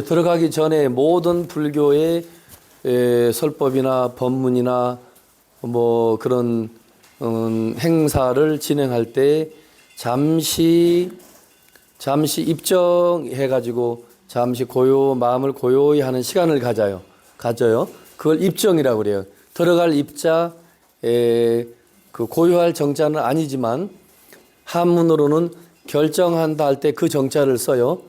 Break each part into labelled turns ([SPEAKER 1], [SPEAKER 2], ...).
[SPEAKER 1] 들어가기 전에 모든 불교의 설법이나 법문이나 뭐 그런 행사를 진행할 때 잠시 입정해가지고 잠시 마음을 고요히 하는 시간을 가져요. 그걸 입정이라고 그래요. 들어갈 입자, 그 고요할 정자는 아니지만 한문으로는 결정한다 할 때 그 정자를 써요.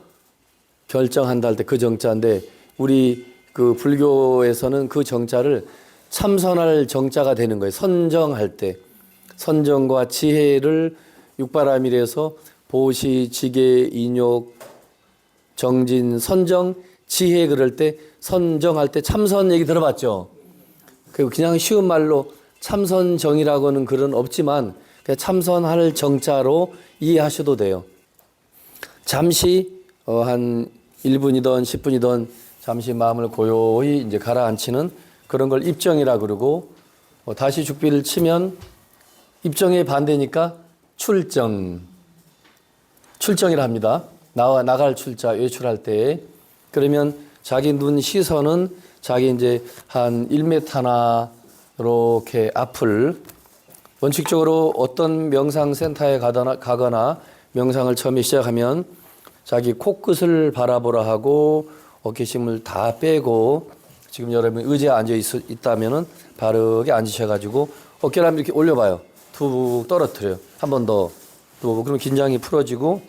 [SPEAKER 1] 결정한다 할 때 그 정자인데 우리 그 불교에서는 그 정자를 참선할 정자가 되는 거예요. 선정할 때. 선정과 지혜를 육바라밀에서 보시, 지계, 인욕, 정진, 선정, 지혜 그럴 때 선정할 때 참선 얘기 들어봤죠? 그냥 쉬운 말로 참선정이라고는 글은 없지만 그냥 참선할 정자로 이해하셔도 돼요. 잠시 한 1분이든 10분이든 잠시 마음을 고요히 이제 가라앉히는 그런 걸 입정이라 그러고 다시 죽비를 치면 입정의 반대니까 출정이라 합니다. 나갈 출자 외출할 때 그러면 자기 눈 시선은 자기 이제 한 1m나 이렇게 앞을 원칙적으로 어떤 명상센터에 가거나 명상을 처음에 시작하면 자기 코끝을 바라보라 하고 어깨심을 다 빼고 지금 여러분 의자에 앉아 있다면은 바르게 앉으셔가지고 어깨를 한번 이렇게 올려봐요. 툭 떨어뜨려요. 한 번 더. 또 그럼 긴장이 풀어지고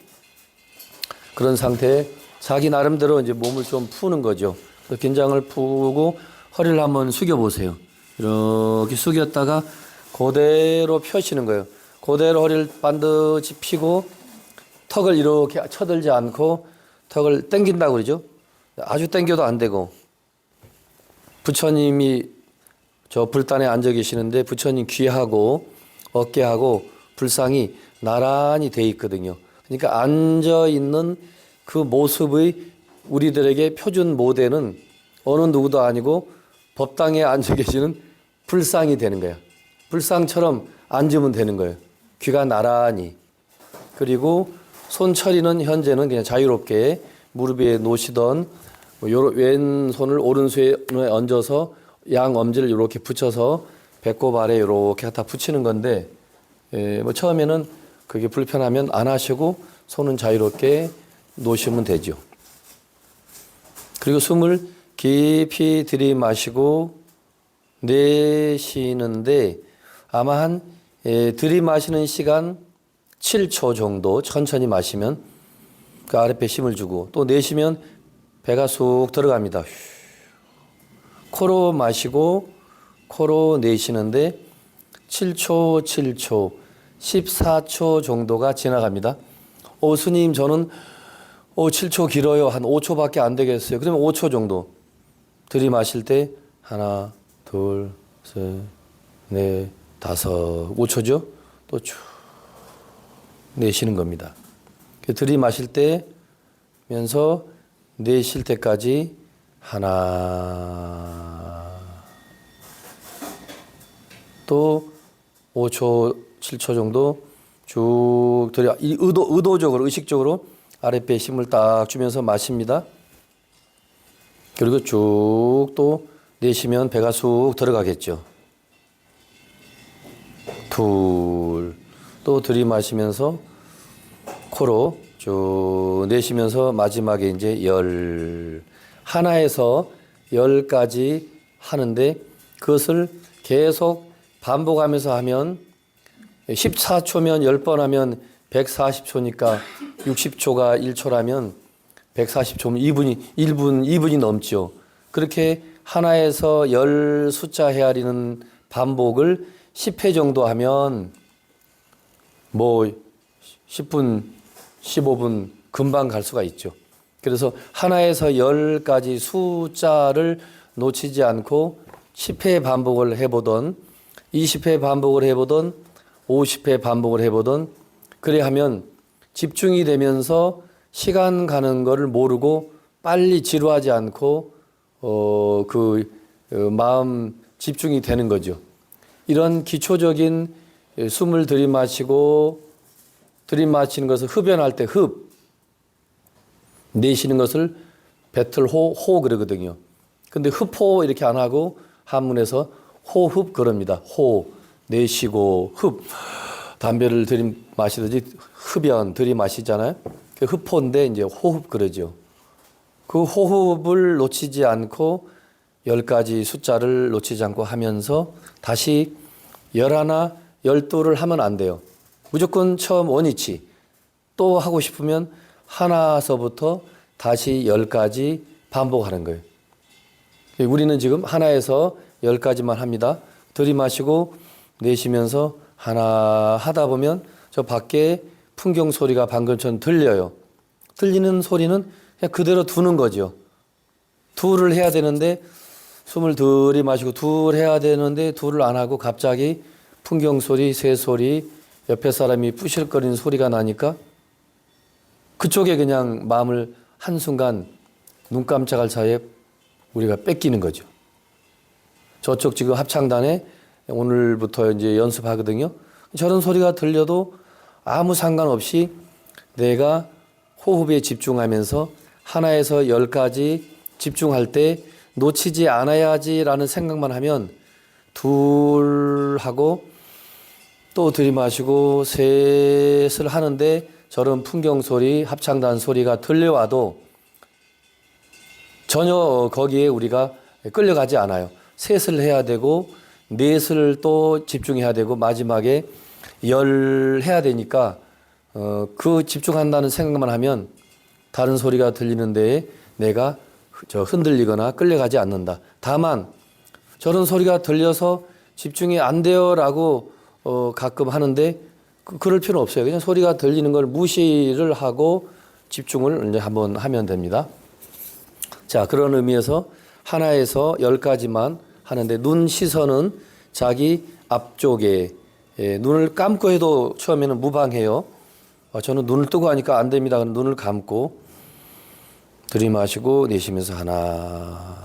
[SPEAKER 1] 그런 상태에 자기 나름대로 이제 몸을 좀 푸는 거죠. 그래서 긴장을 푸고 허리를 한번 숙여보세요. 이렇게 숙였다가 그대로 펴시는 거예요. 그대로 허리를 반드시 펴고 턱을 이렇게 쳐들지 않고 턱을 당긴다고 그러죠. 아주 당겨도 안 되고 부처님이 저 불단에 앉아 계시는데 부처님 귀하고 어깨하고 불상이 나란히 돼 있거든요. 그러니까 앉아 있는 그 모습의 우리들에게 표준 모델은 어느 누구도 아니고 법당에 앉아 계시는 불상이 되는 거예요. 불상처럼 앉으면 되는 거예요. 귀가 나란히. 그리고 손처리는 현재는 그냥 자유롭게 무릎 위에 놓으시던 왼손을 오른손에 얹어서 양 엄지를 이렇게 붙여서 배꼽 아래 이렇게 갖다 붙이는 건데 뭐 처음에는 그게 불편하면 안 하시고 손은 자유롭게 놓으시면 되죠. 그리고 숨을 깊이 들이마시고 내쉬는데 아마 한 들이마시는 시간 7초 정도 천천히 마시면 그 아랫배 힘을 주고 또 내쉬면 배가 쑥 들어갑니다. 코로 마시고 코로 내쉬는데 7초, 14초 정도가 지나갑니다. 스님 저는 7초 길어요. 한 5초밖에 안 되겠어요. 그러면 5초 정도 들이마실 때 하나, 둘, 셋, 넷, 다섯 5초죠. 또 쭉 내쉬는 겁니다. 들이마실 때면서 내쉴 때까지 하나 또 5초, 7초 정도 쭉 의도적으로 의식적으로 아랫배에 힘을 딱 주면서 마십니다. 그리고 쭉 또 내쉬면 배가 쑥 들어가겠죠. 둘, 또 들이마시면서 코로 쭉 내쉬면서 마지막에 이제 하나에서 10까지 하는데 그것을 계속 반복하면서 하면 14초면 10번 하면 140초니까 60초가 1초라면 140초면 1분이 넘죠. 그렇게 하나에서 10 숫자 헤아리는 반복을 10회 정도 하면 뭐 10분, 15분 금방 갈 수가 있죠. 그래서 하나에서 10까지 숫자를 놓치지 않고 10회 반복을 해보던 20회 반복을 해보던 50회 반복을 해보던 그래 하면 집중이 되면서 시간 가는 거를 모르고 빨리 지루하지 않고 마음 집중이 되는 거죠. 이런 기초적인 숨을 들이마시는 것을 흡연할 때 내쉬는 것을 배틀호 호 그러거든요. 근데 흡호 이렇게 안 하고 한문에서 호흡 그럽니다. 호 내쉬고 흡 담배를 들이마시듯이 흡연 들이마시잖아요. 그 흡호인데 이제 호흡 그러죠. 그 호흡을 놓치지 않고 10가지 숫자를 놓치지 않고 하면서 다시 11, 12를 하면 안 돼요. 무조건 처음 원위치. 또 하고 싶으면 하나서부터 다시 10가지 반복하는 거예요. 우리는 지금 하나에서 10가지만 합니다. 들이마시고 내쉬면서 하나 하다 보면 저 밖에 풍경 소리가 방금처럼 들려요. 들리는 소리는 그냥 그대로 두는 거죠. 둘을 해야 되는데 숨을 들이마시고 둘 해야 되는데 둘을 안 하고 갑자기 풍경 소리, 새 소리, 옆에 사람이 부실거리는 소리가 나니까 그쪽에 그냥 마음을 한순간 눈 깜짝할 사이에 우리가 뺏기는 거죠. 저쪽 지금 합창단에 오늘부터 이제 연습하거든요. 저런 소리가 들려도 아무 상관없이 내가 호흡에 집중하면서 하나에서 10가지 집중할 때 놓치지 않아야지라는 생각만 하면 둘 하고 또 들이마시고 셋을 하는데 저런 풍경 소리, 합창단 소리가 들려와도 전혀 거기에 우리가 끌려가지 않아요. 셋을 해야 되고 넷을 또 집중해야 되고 마지막에 10 해야 되니까 그 집중한다는 생각만 하면 다른 소리가 들리는 데에 내가 흔들리거나 끌려가지 않는다. 다만 저런 소리가 들려서 집중이 안 돼요라고 가끔 하는데 그럴 필요는 없어요. 그냥 소리가 들리는 걸 무시를 하고 집중을 이제 한번 하면 됩니다. 자, 그런 의미에서 하나에서 10가지만 하는데 눈 시선은 자기 앞쪽에 눈을 감고 해도 처음에는 무방해요. 저는 눈을 뜨고 하니까 안 됩니다. 눈을 감고 들이마시고 내쉬면서 하나.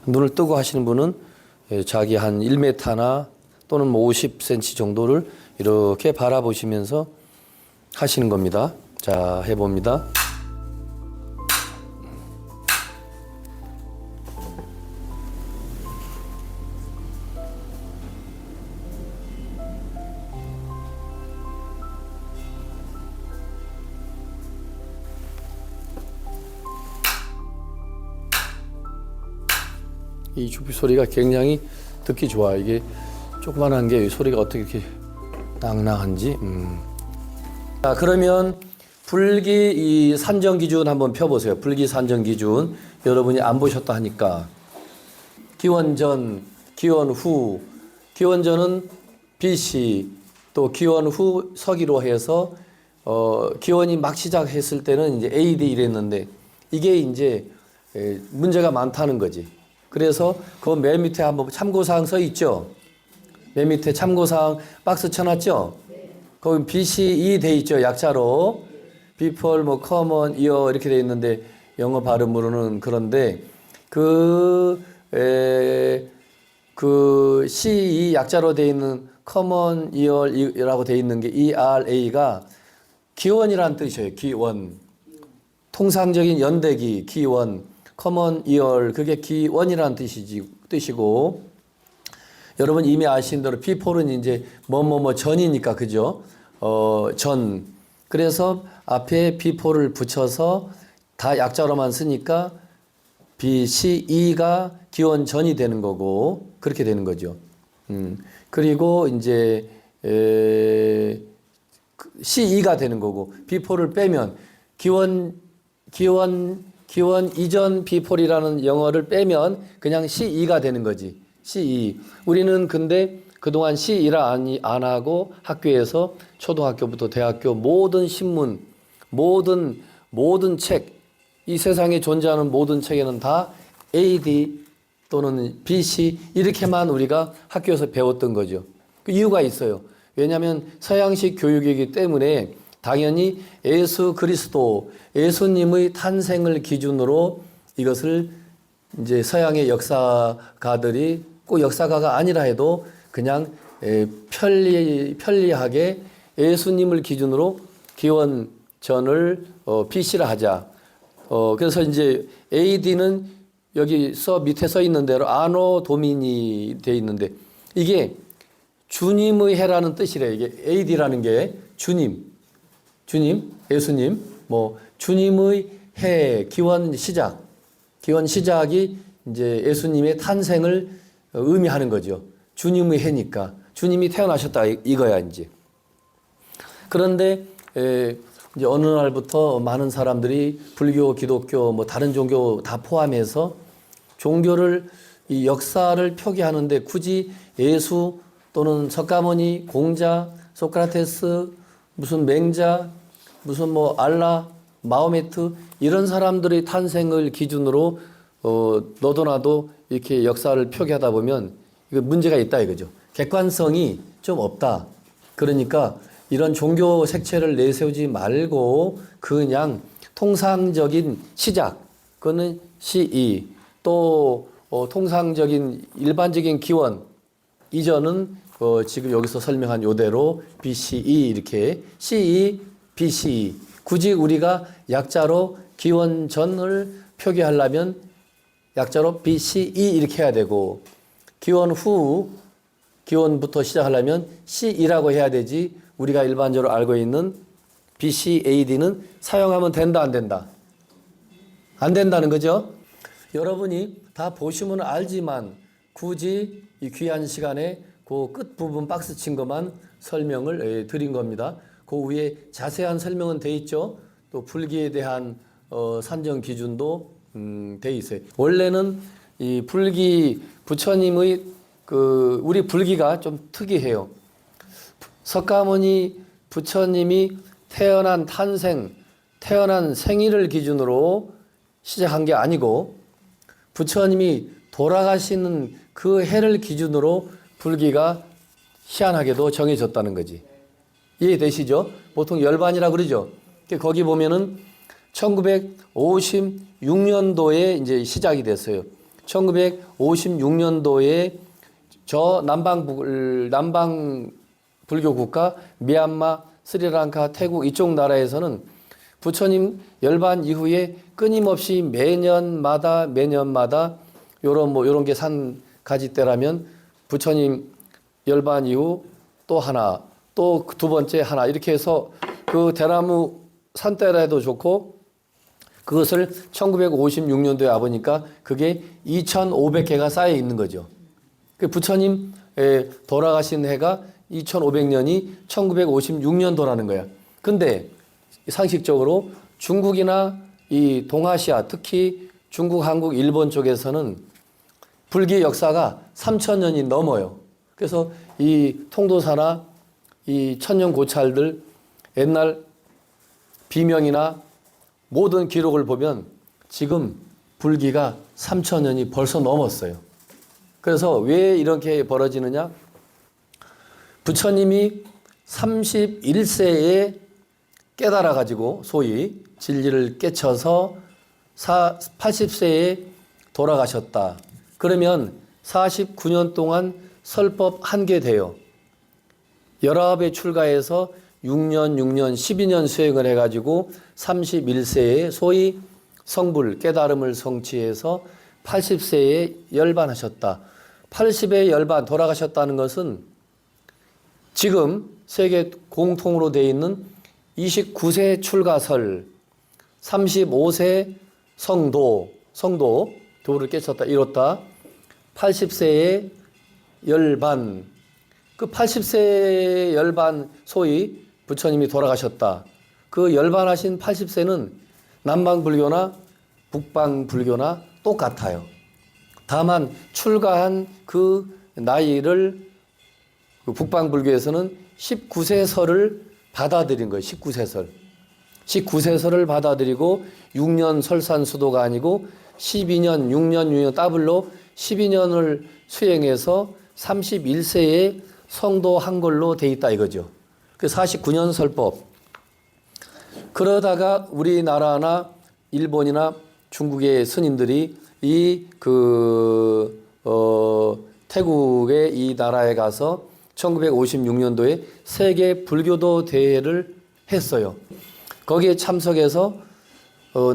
[SPEAKER 1] 눈을 뜨고 하시는 분은 자기 한 1m나 또는 뭐 50cm 정도를 이렇게 바라보시면서 하시는 겁니다. 자, 해봅니다. 이 주피 소리가 굉장히 듣기 좋아요. 이게 조그만한 게 소리가 어떻게 이렇게 낭낭한지. 자, 그러면 불기 이 산정 기준 한번 펴보세요. 불기 산정 기준 여러분이 안 보셨다 하니까 기원 전, 기원 후, 기원 전은 BC 또 기원 후 서기로 해서 기원이 막 시작했을 때는 이제 AD 이랬는데 이게 이제 문제가 많다는 거지. 그래서 그 맨 밑에 한번 참고사항 써 있죠. 맨 밑에 참고사항 박스 쳐놨죠. 거기 BCE 돼 있죠. 약자로 before, 뭐 common, year 이렇게 돼 있는데 영어 발음으로는 그런데 그 CE 약자로 돼 있는 common year이라고 돼 있는 게 ERA가 기원이라는 뜻이에요. 기원. 통상적인 연대기 기원. common year 그게 기원이라는 뜻이고 여러분 이미 아시는 대로 before는 이제 뭐뭐뭐 전이니까 그죠? 전. 그래서 앞에 before를 붙여서 다 약자로만 쓰니까 BCE가 기원 전이 되는 거고 그렇게 되는 거죠. 그리고 이제 CE가 되는 거고 before를 빼면 기원 이전 before이라는 영어를 빼면 그냥 CE가 되는 거지. CE. 우리는 근데 그동안 CE를 안 하고 학교에서 초등학교부터 대학교 모든 신문, 모든 책, 이 세상에 존재하는 모든 책에는 다 AD 또는 BC 이렇게만 우리가 학교에서 배웠던 거죠. 그 이유가 있어요. 왜냐하면 서양식 교육이기 때문에 당연히 예수 그리스도, 예수님의 탄생을 기준으로 이것을 이제 서양의 역사가들이 꼭 역사가가 아니라 해도 그냥 편리하게 예수님을 기준으로 기원전을 BC라 하자. 그래서 이제 AD는 여기 밑에 써 있는 대로 아노 도미니 돼 있는데 이게 주님의 해라는 뜻이래요. 이게 AD라는 게 주님, 예수님, 뭐 주님의 해, 기원 시작이 이제 예수님의 탄생을 의미하는 거죠. 주님의 해니까 주님이 태어나셨다 이거야 이제. 그런데 이제 어느 날부터 많은 사람들이 불교, 기독교, 뭐 다른 종교 다 포함해서 종교를 이 역사를 표기하는데 굳이 예수 또는 석가모니, 공자, 소크라테스, 무슨 맹자, 무슨 뭐 알라, 마호메트 이런 사람들의 탄생을 기준으로 너도 나도 이렇게 역사를 표기하다 보면 이거 문제가 있다 이거죠. 객관성이 좀 없다. 그러니까 이런 종교 색채를 내세우지 말고 그냥 통상적인 시작, 그거는 CE, 또 통상적인 일반적인 기원, 이전은 지금 여기서 설명한 요대로 BCE 이렇게 CE, BCE. 굳이 우리가 약자로 기원 전을 표기하려면 약자로 BCE 이렇게 해야 되고 기원 후, 기원부터 시작하려면 CE라고 해야 되지 우리가 일반적으로 알고 있는 BC, AD는 사용하면 된다, 안 된다? 안 된다는 거죠? 여러분이 다 보시면 알지만 굳이 이 귀한 시간에 그 끝부분 박스 친 것만 설명을 드린 겁니다. 그 위에 자세한 설명은 돼 있죠. 또 불기에 대한 산정 기준도 돼 있어요. 원래는 이 불기 부처님의 우리 불기가 좀 특이해요. 석가모니 부처님이 태어난 생일을 기준으로 시작한 게 아니고 부처님이 돌아가시는 그 해를 기준으로 불기가 희한하게도 정해졌다는 거지. 이해되시죠? 보통 열반이라고 그러죠. 거기 보면은 1956년도에 이제 시작이 됐어요. 1956년도에 저 남방 불교 국가 미얀마, 스리랑카, 태국 이쪽 나라에서는 부처님 열반 이후에 끊임없이 매년마다 요런 게 산 가지 때라면 부처님 열반 이후 또 하나, 또 두 번째 하나 이렇게 해서 그 대나무 산때라도 좋고 그것을 1956년도에 와보니까 그게 2,500개가 쌓여 있는 거죠. 그 부처님 돌아가신 해가 2500년이 1956년도라는 거야. 근데 상식적으로 중국이나 이 동아시아, 특히 중국, 한국, 일본 쪽에서는 불기 역사가 3000년이 넘어요. 그래서 이 통도사나 이 천년 고찰들 옛날 비명이나 모든 기록을 보면 지금 불기가 3000년이 벌써 넘었어요. 그래서 왜 이렇게 벌어지느냐? 부처님이 31세에 깨달아가지고 소위 진리를 깨쳐서 80세에 돌아가셨다. 그러면 49년 동안 설법 한개 돼요. 19에 출가해서 6년, 12년 수행을 해가지고 31세에 소위 성불, 깨달음을 성취해서 80세에 열반하셨다. 80에 열반 돌아가셨다는 것은 지금 세계 공통으로 되어 있는 29세 출가설, 35세 도를 깨쳤다, 이뤘다. 80세에 열반, 그 80세 열반 소위 부처님이 돌아가셨다. 그 열반하신 80세는 남방불교나 북방불교나 똑같아요. 다만 출가한 그 나이를 북방불교에서는 19세설을 받아들인 거예요. 19세설을 받아들이고 6년 설산수도가 아니고 12년, 6년 더블로 12년을 수행해서 31세에 성도한 걸로 돼 있다 이거죠. 그 49년 설법. 그러다가 우리나라나 일본이나 중국의 스님들이 태국의 이 나라에 가서 1956년도에 세계 불교도 대회를 했어요. 거기에 참석해서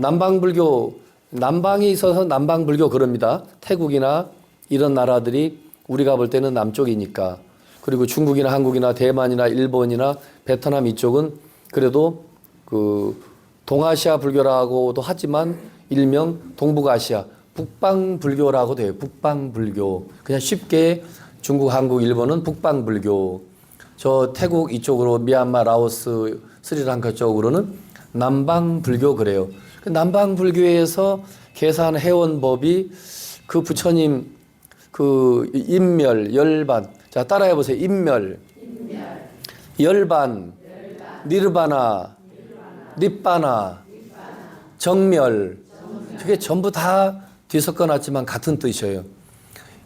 [SPEAKER 1] 남방불교, 남방에 있어서 남방불교 그럽니다. 태국이나 이런 나라들이 우리가 볼 때는 남쪽이니까. 그리고 중국이나 한국이나 대만이나 일본이나 베트남 이쪽은 그래도 그 동아시아 불교라고도 하지만 일명 동북아시아 북방불교라고 돼요. 북방불교. 그냥 쉽게 중국, 한국, 일본은 북방불교. 저 태국 이쪽으로 미얀마, 라오스, 스리랑카 쪽으로는 남방불교 그래요. 그 남방불교에서 계산해온 법이 그 부처님 그 인멸, 열반. 자, 따라해 보세요. 인멸, 열반, 니르바나, 닛바나, 정멸. 그게 전부 다 뒤섞어 놨지만 같은 뜻이에요.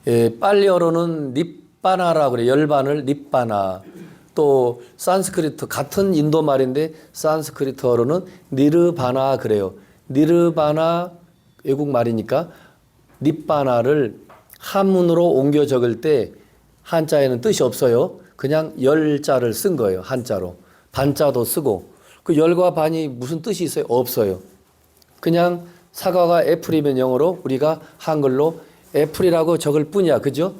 [SPEAKER 1] 예, 빨리어로는 닛바나라고 그래요. 열반을 닛바나. 또 산스크리트 같은 인도 말인데 산스크리트어로는 니르바나 그래요. 니르바나 외국 말이니까 닛바나를 한문으로 옮겨 적을 때 한자에는 뜻이 없어요. 그냥 열자를 쓴 거예요. 한자로. 반자도 쓰고. 그 열과 반이 무슨 뜻이 있어요? 없어요. 그냥 사과가 애플이면 영어로 우리가 한글로 애플이라고 적을 뿐이야. 그죠?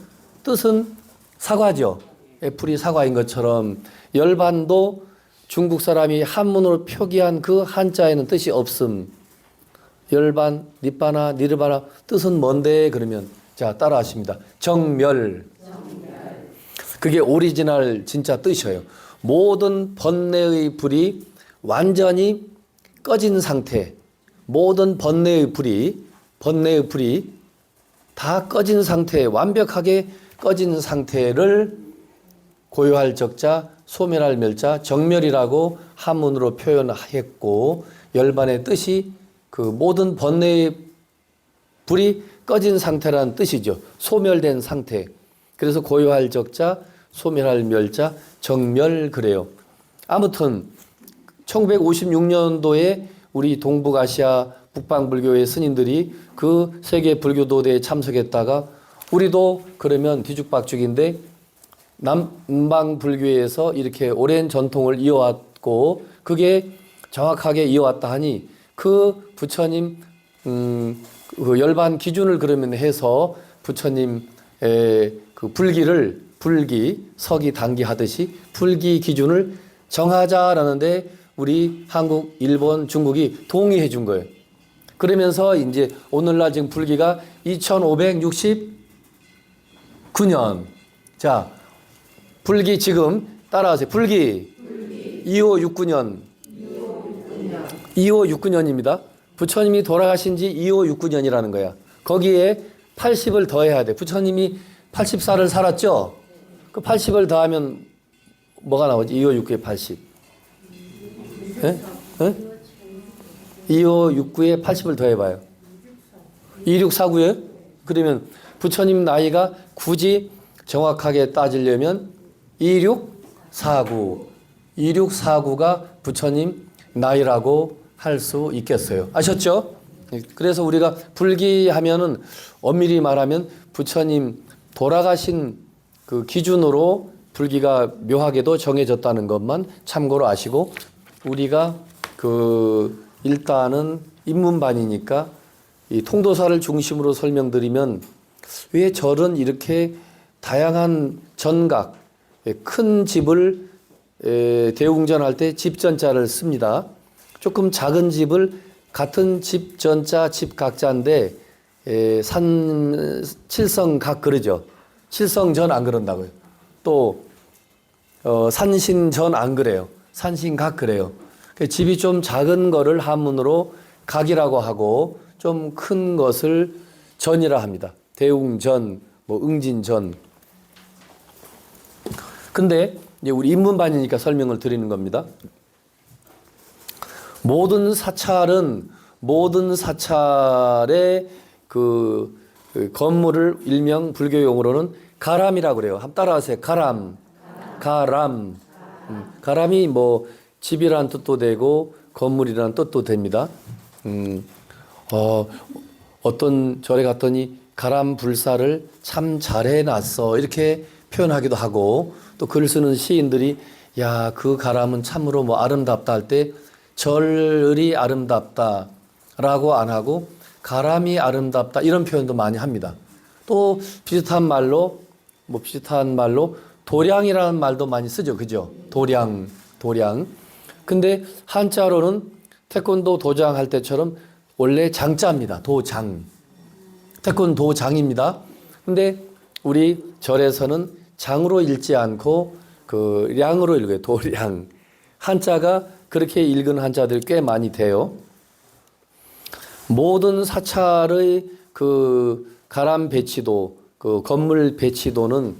[SPEAKER 1] 뜻은 사과죠. 애플이 사과인 것처럼 열반도 중국 사람이 한문으로 표기한 그 한자에는 뜻이 없음. 열반, 닛바나, 니르바나 뜻은 뭔데? 그러면 자 따라 하십니다. 정멸. 그게 오리지널 진짜 뜻이에요. 모든 번뇌의 불이 완전히 꺼진 상태. 모든 번뇌의 불이 다 꺼진 상태, 완벽하게 꺼진 상태를 고요할 적자, 소멸할 멸자, 정멸이라고 한문으로 표현했고 열반의 뜻이 그 모든 번뇌의 불이 꺼진 상태라는 뜻이죠. 소멸된 상태. 그래서 고요할 적자, 소멸할 멸자, 정멸 그래요. 아무튼 1956년도에 우리 동북아시아 북방불교의 스님들이 그 세계 불교도대에 참석했다가 우리도 그러면 뒤죽박죽인데 남방불교에서 이렇게 오랜 전통을 이어왔고 그게 정확하게 이어왔다 하니 그 부처님 그 열반 기준을 그러면 해서 부처님의 그 불기, 서기, 단기 하듯이 불기 기준을 정하자라는데 우리 한국, 일본, 중국이 동의해 준 거예요. 그러면서 이제 오늘날 지금 불기가 2569년. 자, 불기 지금 따라하세요. 불기 2569년. 2569년입니다. 부처님이 돌아가신 지 2569년이라는 거야. 거기에 80을 더해야 돼. 부처님이 80살을 살았죠? 그 80을 더하면 뭐가 나오지? 2569에 80. 예? 예? 2569에 80을 더해봐요. 2649에? 그러면 부처님 나이가 굳이 정확하게 따지려면 2649. 2649가 부처님 나이라고 할 수 있겠어요. 아셨죠? 그래서 우리가 불기하면은 엄밀히 말하면 부처님 돌아가신 그 기준으로 불기가 묘하게도 정해졌다는 것만 참고로 아시고 우리가 그 일단은 입문반이니까 이 통도사를 중심으로 설명드리면 왜 절은 이렇게 다양한 전각, 큰 집을 대웅전할 때 집전자를 씁니다. 조금 작은 집을 같은 집전자, 집각자인데 칠성각 그러죠. 칠성전 안 그런다고요. 또 산신전 안 그래요. 산신각 그래요. 집이 좀 작은 거를 한문으로 각이라고 하고 좀 큰 것을 전이라 합니다. 대웅전, 뭐 응진전. 근데 이제 우리 입문반이니까 설명을 드리는 겁니다. 모든 사찰의 그 건물을 일명 불교 용어로는 가람이라고 그래요. 한번 따라하세요. 가람. 가람이 뭐 집이라는 뜻도 되고 건물이라는 뜻도 됩니다. 어떤 절에 갔더니 가람 불사를 참 잘해놨어 이렇게 표현하기도 하고 또 글 쓰는 시인들이 야, 그 가람은 참으로 뭐 아름답다 할 때 절이 아름답다. 라고 안 하고 가람이 아름답다 이런 표현도 많이 합니다. 또 비슷한 말로 도량이라는 말도 많이 쓰죠. 그죠? 도량. 근데 한자로는 태권도 도장 할 때처럼 원래 장자입니다. 도장. 태권도장입니다. 근데 우리 절에서는 장으로 읽지 않고 그 량으로 읽어요. 도량. 한자가 그렇게 읽은 한자들이 꽤 많이 돼요. 모든 사찰의 그 가람 배치도, 그 건물 배치도는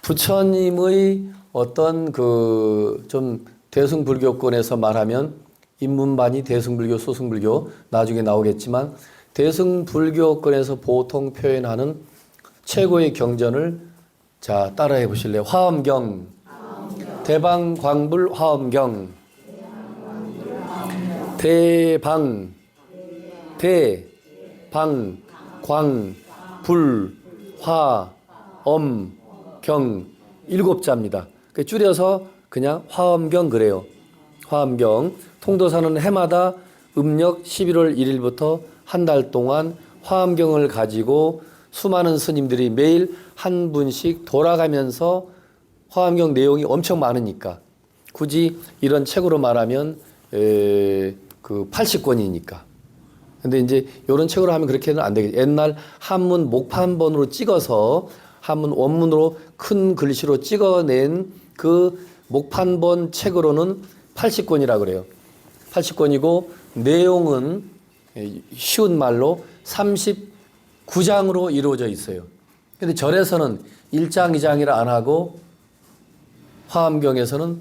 [SPEAKER 1] 부처님의 어떤 그 좀 대승불교권에서 말하면 인문반이 대승불교, 소승불교 나중에 나오겠지만 대승불교권에서 보통 표현하는 최고의 경전을 자 따라해 보실래요? 화엄경, 대방광불 화엄경, 대방광불 화엄경 7자입니다. 줄여서 그냥 화엄경 그래요. 화엄경. 통도사는 해마다 음력 11월 1일부터 한 달 동안 화엄경을 가지고 수많은 스님들이 매일 한 분씩 돌아가면서 화엄경 내용이 엄청 많으니까 굳이 이런 책으로 말하면 그 80권이니까. 근데 이제 이런 책으로 하면 그렇게는 안 되겠죠. 옛날 한문 목판본으로 찍어서 한문 원문으로 큰 글씨로 찍어낸 그 목판본 책으로는 80권이라고 그래요. 80권이고 내용은 쉬운 말로 39장으로 이루어져 있어요. 근데 절에서는 1장, 2장이라 안 하고 화엄경에서는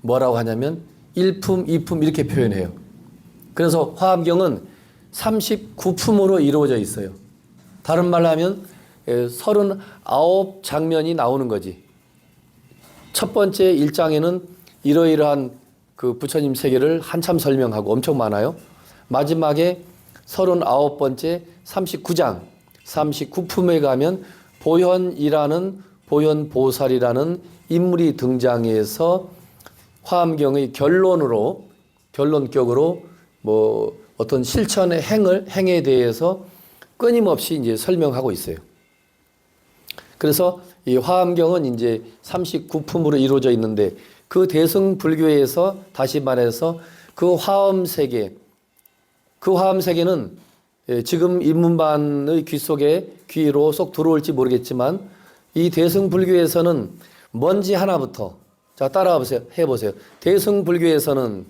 [SPEAKER 1] 뭐라고 하냐면 1품, 2품 이렇게 표현해요. 그래서 화엄경은 39품으로 이루어져 있어요. 다른 말로 하면 39장면이 나오는 거지. 첫 번째 1장에는 이러이러한 그 부처님 세계를 한참 설명하고 엄청 많아요. 마지막에 39번째 39장, 39품에 가면 보현보살이라는 인물이 등장해서 화엄경의 결론격으로 뭐 어떤 실천의 행에 대해서 끊임없이 이제 설명하고 있어요. 그래서 이 화엄경은 이제 39품으로 이루어져 있는데 그 대승불교에서 다시 말해서 그 화엄세계는 지금 인문반의 귀로 쏙 들어올지 모르겠지만 이 대승불교에서는 먼지 하나부터 자 따라와 보세요. 해보세요. 대승불교에서는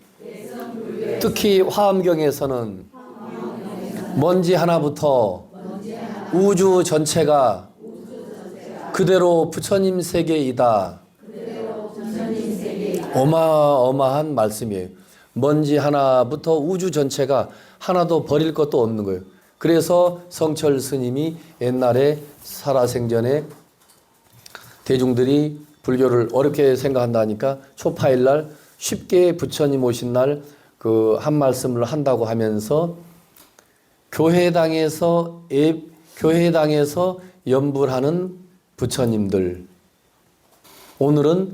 [SPEAKER 1] 특히 화엄경에서는 먼지 하나부터 우주 전체가 그대로 부처님 세계이다. 어마어마한 말씀이에요. 먼지 하나부터 우주 전체가 하나도 버릴 것도 없는 거예요. 그래서 성철 스님이 옛날에 살아생전에 대중들이 불교를 어렵게 생각한다니까 초파일 날 쉽게 부처님 오신 날 그 한 말씀을 한다고 하면서 교회당에서 연불하는 부처님들 오늘은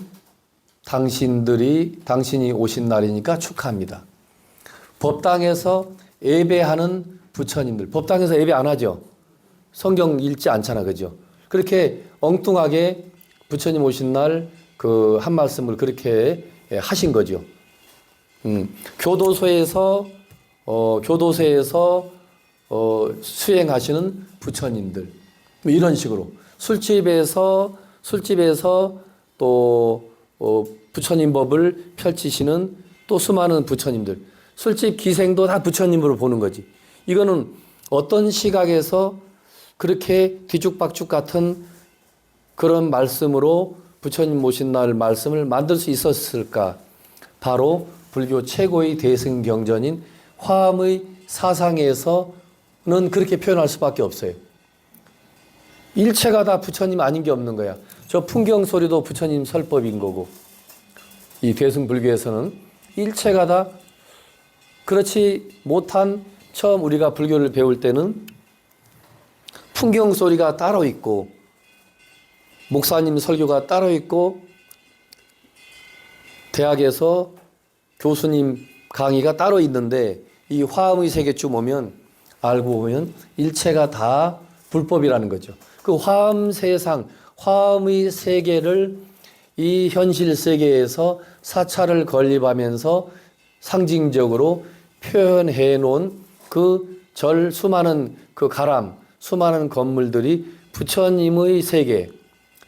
[SPEAKER 1] 당신이 오신 날이니까 축하합니다. 법당에서 예배하는 부처님들 법당에서 예배 안 하죠. 성경 읽지 않잖아. 그죠? 그렇게 엉뚱하게 부처님 오신 날 그 한 말씀을 그렇게 하신 거죠. 교도소에서 수행하시는 부처님들 뭐 이런 식으로 술집에서 또 부처님 법을 펼치시는 또 수많은 부처님들 술집 기생도 다 부처님으로 보는 거지. 이거는 어떤 시각에서 그렇게 뒤죽박죽 같은 그런 말씀으로 부처님 모신 날 말씀을 만들 수 있었을까? 바로 불교 최고의 대승경전인 화엄의 사상에서는 그렇게 표현할 수밖에 없어요. 일체가 다 부처님 아닌 게 없는 거야. 저 풍경 소리도 부처님 설법인 거고 이 대승불교에서는 일체가 다 그렇지 못한 처음 우리가 불교를 배울 때는 풍경 소리가 따로 있고 목사님 설교가 따로 있고 대학에서 교수님 강의가 따로 있는데 이 화음의 세계쯤 오면 알고 보면 일체가 다 불법이라는 거죠. 그 화음 세상, 화음의 세계를 이 현실 세계에서 사찰을 건립하면서 상징적으로 표현해 놓은 그 수많은 그 가람, 수많은 건물들이 부처님의 세계,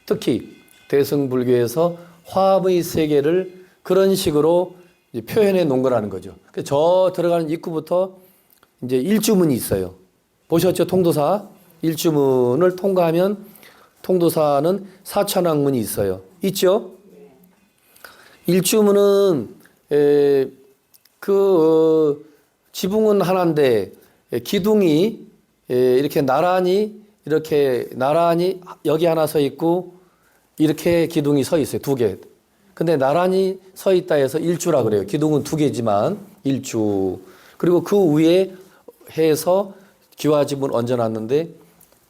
[SPEAKER 1] 특히 대승불교에서 화음의 세계를 그런 식으로 표현해 놓은 거라는 거죠. 저 들어가는 입구부터 이제 일주문이 있어요. 보셨죠? 통도사. 일주문을 통과하면 통도사는 사천왕문이 있어요. 있죠? 일주문은 지붕은 하나인데 기둥이 이렇게 나란히 여기 하나 서 있고 이렇게 기둥이 서 있어요. 두 개. 근데 나란히 서 있다 해서 일주라 그래요. 기둥은 두 개지만 일주. 그리고 그 위에 해서 기와집을 얹어놨는데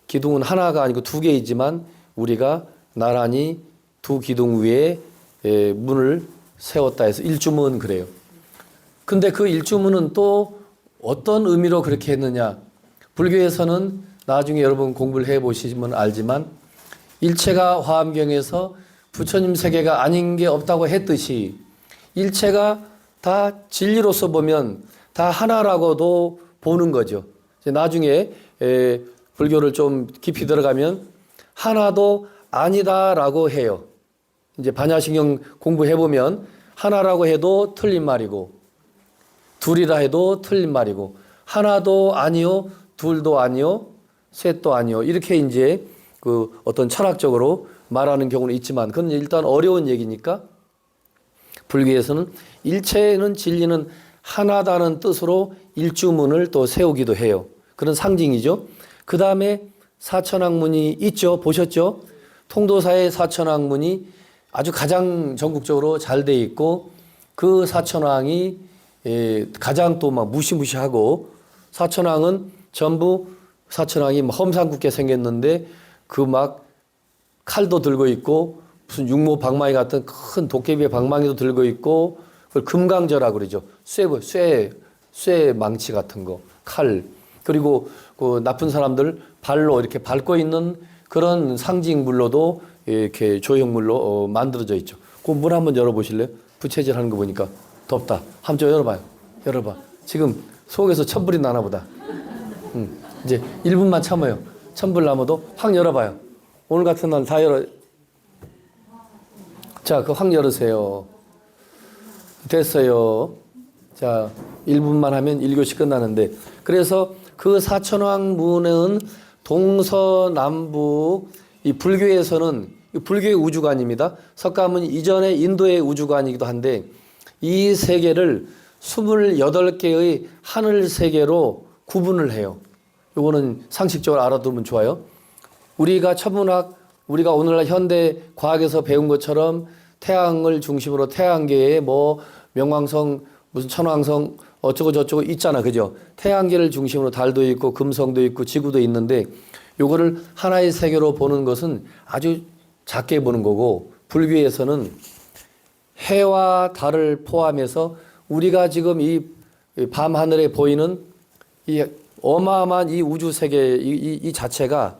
[SPEAKER 1] 기둥은 하나가 아니고 두 개이지만 우리가 나란히 두 기둥 위에 문을 세웠다 해서 일주문 그래요. 근데 그 일주문은 또 어떤 의미로 그렇게 했느냐. 불교에서는 나중에 여러분 공부를 해보시면 알지만 일체가 화엄경에서 부처님 세계가 아닌 게 없다고 했듯이 일체가 다 진리로서 보면 다 하나라고도 보는 거죠. 나중에 불교를 좀 깊이 들어가면 하나도 아니다라고 해요. 이제 반야신경 공부해보면 하나라고 해도 틀린 말이고 둘이라 해도 틀린 말이고 하나도 아니요 둘도 아니요 셋도 아니요 이렇게 이제 그 어떤 철학적으로 말하는 경우는 있지만 그건 일단 어려운 얘기니까 불교에서는 일체는 진리는 하나다는 뜻으로 일주문을 또 세우기도 해요. 그런 상징이죠. 그 다음에 사천왕문이 있죠. 보셨죠? 통도사의 사천왕문이 아주 가장 전국적으로 잘 돼 있고 그 사천왕이 가장 또 막 무시무시하고 사천왕은 전부 사천왕이 험상궂게 생겼는데 그 막 칼도 들고 있고 무슨 육모 방망이 같은 큰 도깨비의 방망이도 들고 있고 그걸 금강저라고 그러죠. 쇠 망치 같은 거, 칼. 그리고 그 나쁜 사람들 발로 이렇게 밟고 있는 그런 상징물로도 이렇게 조형물로 만들어져 있죠. 그 문 한번 열어보실래요? 부채질 하는 거 보니까 덥다. 한번 열어봐요. 열어봐. 지금 속에서 천불이 나나 보다. 이제 1분만 참아요. 천불 나무도 확 열어봐요. 오늘 같은 날 다 열어. 자, 그거 확 열으세요. 됐어요. 자, 1분만 하면 1교시 끝나는데. 그래서 그 사천왕문은 동서남북 이 불교에서는 불교의 우주관입니다. 석가모니 이전에 인도의 우주관이기도 한데 이 세계를 28개의 하늘 세계로 구분을 해요. 요거는 상식적으로 알아두면 좋아요. 우리가 천문학, 우리가 오늘날 현대 과학에서 배운 것처럼 태양을 중심으로 태양계에 뭐 명왕성, 무슨 천왕성 어쩌고 저쩌고 있잖아. 그죠? 태양계를 중심으로 달도 있고 금성도 있고 지구도 있는데 요거를 하나의 세계로 보는 것은 아주 작게 보는 거고 불교에서는 해와 달을 포함해서 우리가 지금 이 밤하늘에 보이는 이 어마어마한 이 우주 세계 이 자체가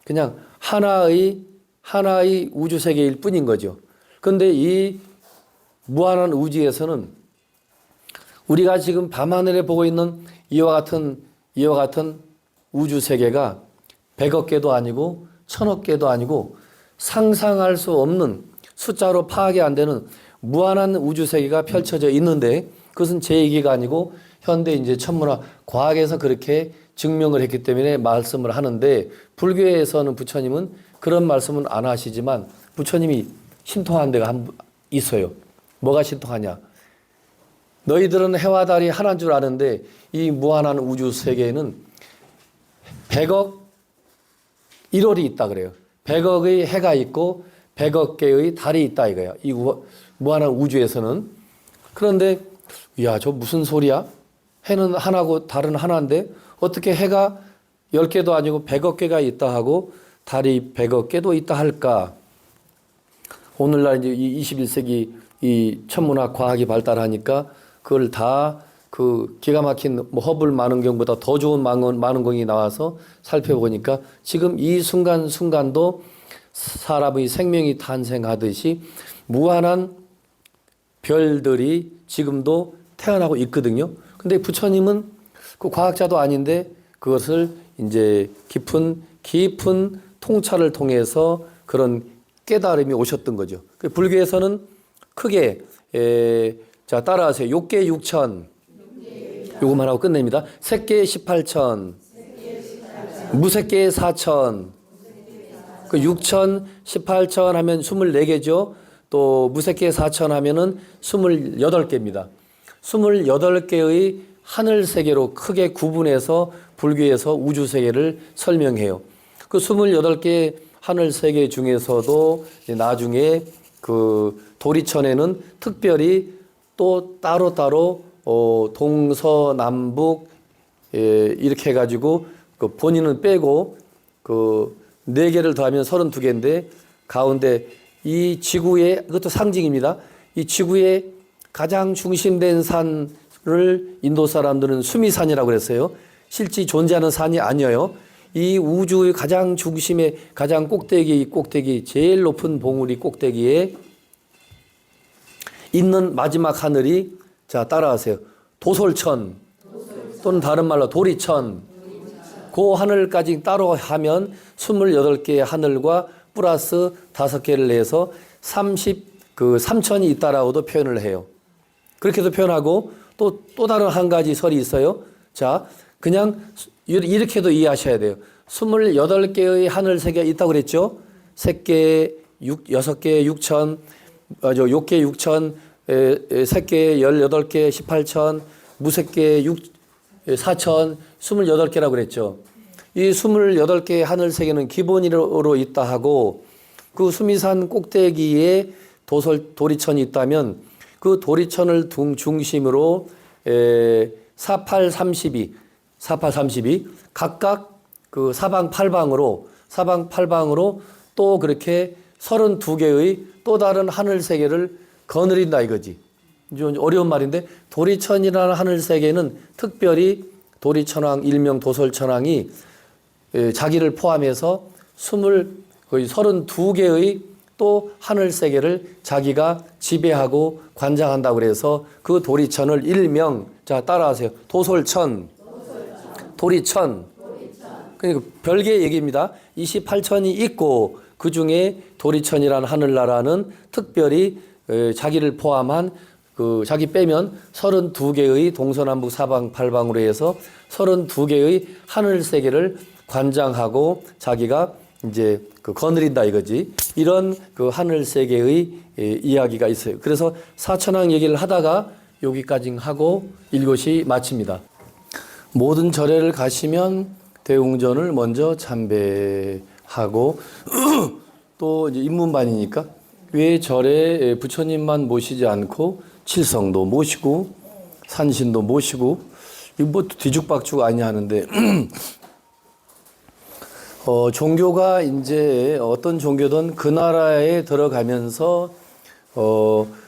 [SPEAKER 1] 그냥 하나의 우주 세계일 뿐인 거죠. 그런데 이 무한한 우주에서는 우리가 지금 밤하늘에 보고 있는 이와 같은 우주 세계가 100억 개도 아니고 1000억 개도 아니고 상상할 수 없는 숫자로 파악이 안 되는 무한한 우주 세계가 펼쳐져 있는데 그것은 제 얘기가 아니고 현대 이제 천문학 과학에서 그렇게 증명을 했기 때문에 말씀을 하는데 불교에서는 부처님은 그런 말씀은 안 하시지만 부처님이 신통한 데가 있어요. 뭐가 신통하냐? 너희들은 해와 달이 하나인 줄 아는데 이 무한한 우주 세계에는 100억 1월이 있다 그래요. 100억의 해가 있고 100억 개의 달이 있다 이거야. 이 무한한 우주에서는. 그런데 야, 저 무슨 소리야? 해는 하나고 달은 하나인데 어떻게 해가 10개도 아니고 100억 개가 있다 하고 달이 100억 개도 있다 할까? 오늘날 이제 이 21세기 이 천문학 과학이 발달하니까 그걸 다 그 기가 막힌 뭐 허블 망원경보다 더 좋은 망원경이 나와서 살펴보니까 지금 이 순간순간도 사람의 생명이 탄생하듯이 무한한 별들이 지금도 태어나고 있거든요. 근데 부처님은 그 과학자도 아닌데 그것을 이제 깊은 통찰을 통해서 그런 깨달음이 오셨던 거죠. 불교에서는 크게 자 따라하세요. 욕계 6천 요것만 하고 끝냅니다. 색계 18천 무색계 4천 그 6천 18천 하면 24개죠. 또 무색계 4천 하면은 28개입니다. 28개의 하늘 세계로 크게 구분해서 불교에서 우주 세계를 설명해요. 그 28개 하늘 세계 중에서도 나중에 그 도리천에는 특별히 또 따로 동서남북 이렇게 해가지고 그 본인은 빼고 그 4개를 더하면 32개인데 가운데 이 지구의 그것도 상징입니다. 이 지구의 가장 중심된 산을 인도 사람들은 수미산이라고 그랬어요. 실제 존재하는 산이 아니에요. 이 우주의 가장 중심에 가장 꼭대기 제일 높은 봉우리 꼭대기에 있는 마지막 하늘이 자 따라하세요. 도솔천 또는 다른 말로 도리천. 그 하늘까지 따로 하면 28개의 하늘과 플러스 5개를 내서 3천이 있다라고도 표현을 해요. 그렇게도 표현하고 또 다른 한 가지 설이 있어요. 자, 그냥 이렇게도 이해하셔야 돼요. 28개의 하늘 세계가 있다고 그랬죠. 6개 6천, 6개 6천, 3개 18개 18천, 무색계 4천, 28개라고 그랬죠. 이 28개의 하늘 세계는 기본으로 있다 하고 그 수미산 꼭대기에 도리천이 있다면 그 도리천을 중심으로 4832 각각 그 사방팔방으로 또 그렇게 32개의 또 다른 하늘 세계를 거느린다 이거지. 좀 어려운 말인데 도리천이라는 하늘 세계는 특별히 도리천왕 일명 도솔천왕이 자기를 포함해서 거의 32개의 또 하늘 세계를 자기가 지배하고 관장한다고 그래서 그 도리천을 일명 자 따라하세요. 도솔천. 도리천. 그러니까 별개의 얘기입니다. 28천이 있고 그 중에 도리천이라는 하늘나라는 특별히 자기를 포함한 그 자기 빼면 32개의 동서남북 사방팔방으로 해서 32개의 하늘 세계를 관장하고 자기가 이제 그 거느린다 이거지. 이런 그 하늘 세계의 이야기가 있어요. 그래서 사천왕 얘기를 하다가 여기까지 하고 1교시 마칩니다. 모든 절에를 가시면 대웅전을 먼저 참배하고 또 이제 입문반이니까 왜 절에 부처님만 모시지 않고 칠성도 모시고 산신도 모시고 이거 뭐 뒤죽박죽 아니냐 하는데 종교가 이제 어떤 종교든 그 나라에 들어가면서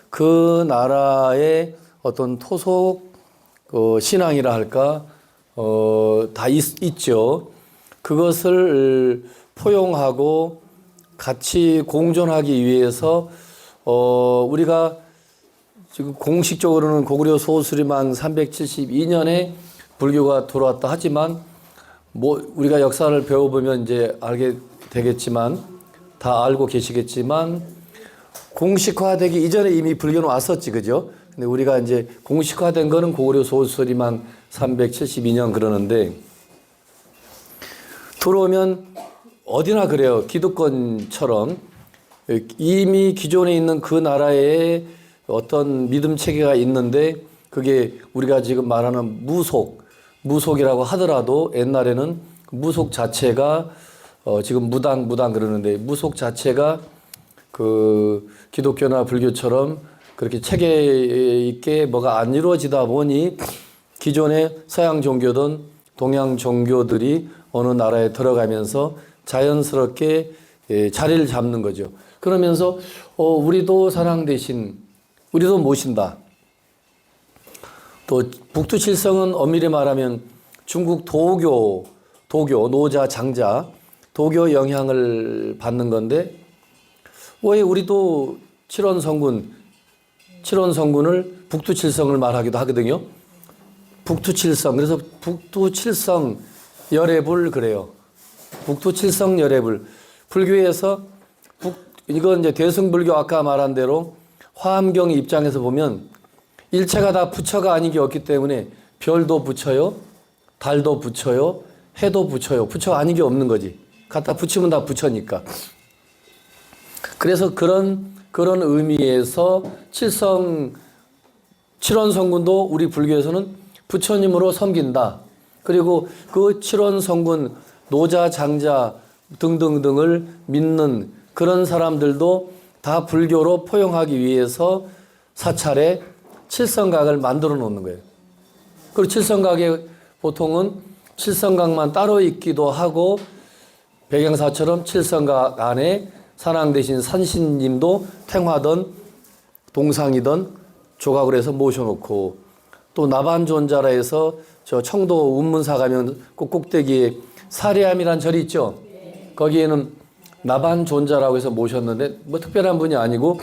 [SPEAKER 1] 그 나라의 어떤 토속 신앙이라 할까 다 있죠. 그것을 포용하고 같이 공존하기 위해서 우리가 지금 공식적으로는 고구려 소수리만 372년에 불교가 들어왔다 하지만 뭐 우리가 역사를 배워보면 이제 알게 되겠지만 다 알고 계시겠지만 공식화되기 이전에 이미 불교는 왔었지 그죠? 근데 우리가 이제 공식화된 거는 고구려 소수리만 372년 그러는데 들어오면 어디나 그래요. 기득권처럼 이미 기존에 있는 그 나라에 어떤 믿음 체계가 있는데 그게 우리가 지금 말하는 무속이라고 하더라도 옛날에는 무속 자체가 지금 무당 그러는데 무속 자체가 그 기독교나 불교처럼 그렇게 체계 있게 뭐가 안 이루어지다 보니 기존의 서양 종교든 동양 종교들이 어느 나라에 들어가면서 자연스럽게 자리를 잡는 거죠. 그러면서 우리도 사랑 대신 우리도 모신다. 또 북두칠성은 엄밀히 말하면 중국 도교, 노자, 장자, 도교 영향을 받는 건데 왜 우리도 칠원성군을 북두칠성을 말하기도 하거든요. 북두칠성. 그래서 북두칠성 열애불 그래요. 북두칠성 열애불. 불교에서 이건 이제 대승불교 아까 말한 대로 화엄경 입장에서 보면 일체가 다 부처가 아닌 게 없기 때문에 별도 부처요, 달도 부처요, 해도 부처요. 부처가 아닌 게 없는 거지. 갖다 붙이면 다 부처니까. 그래서 그런 의미에서 칠원성군도 우리 불교에서는 부처님으로 섬긴다. 그리고 그 칠원성군 노자, 장자 등등등을 믿는 그런 사람들도 다 불교로 포용하기 위해서 사찰에 칠성각을 만들어 놓는 거예요. 그리고 칠성각에 보통은 칠성각만 따로 있기도 하고 백양사처럼 칠성각 안에 산왕 대신 산신님도 탱화든 동상이든 조각을 해서 모셔놓고 또 나반존자라 해서 저 청도 운문사 가면 꼭대기에 사리암이란 절이 있죠. 거기에는 나반존자라고 해서 모셨는데 뭐 특별한 분이 아니고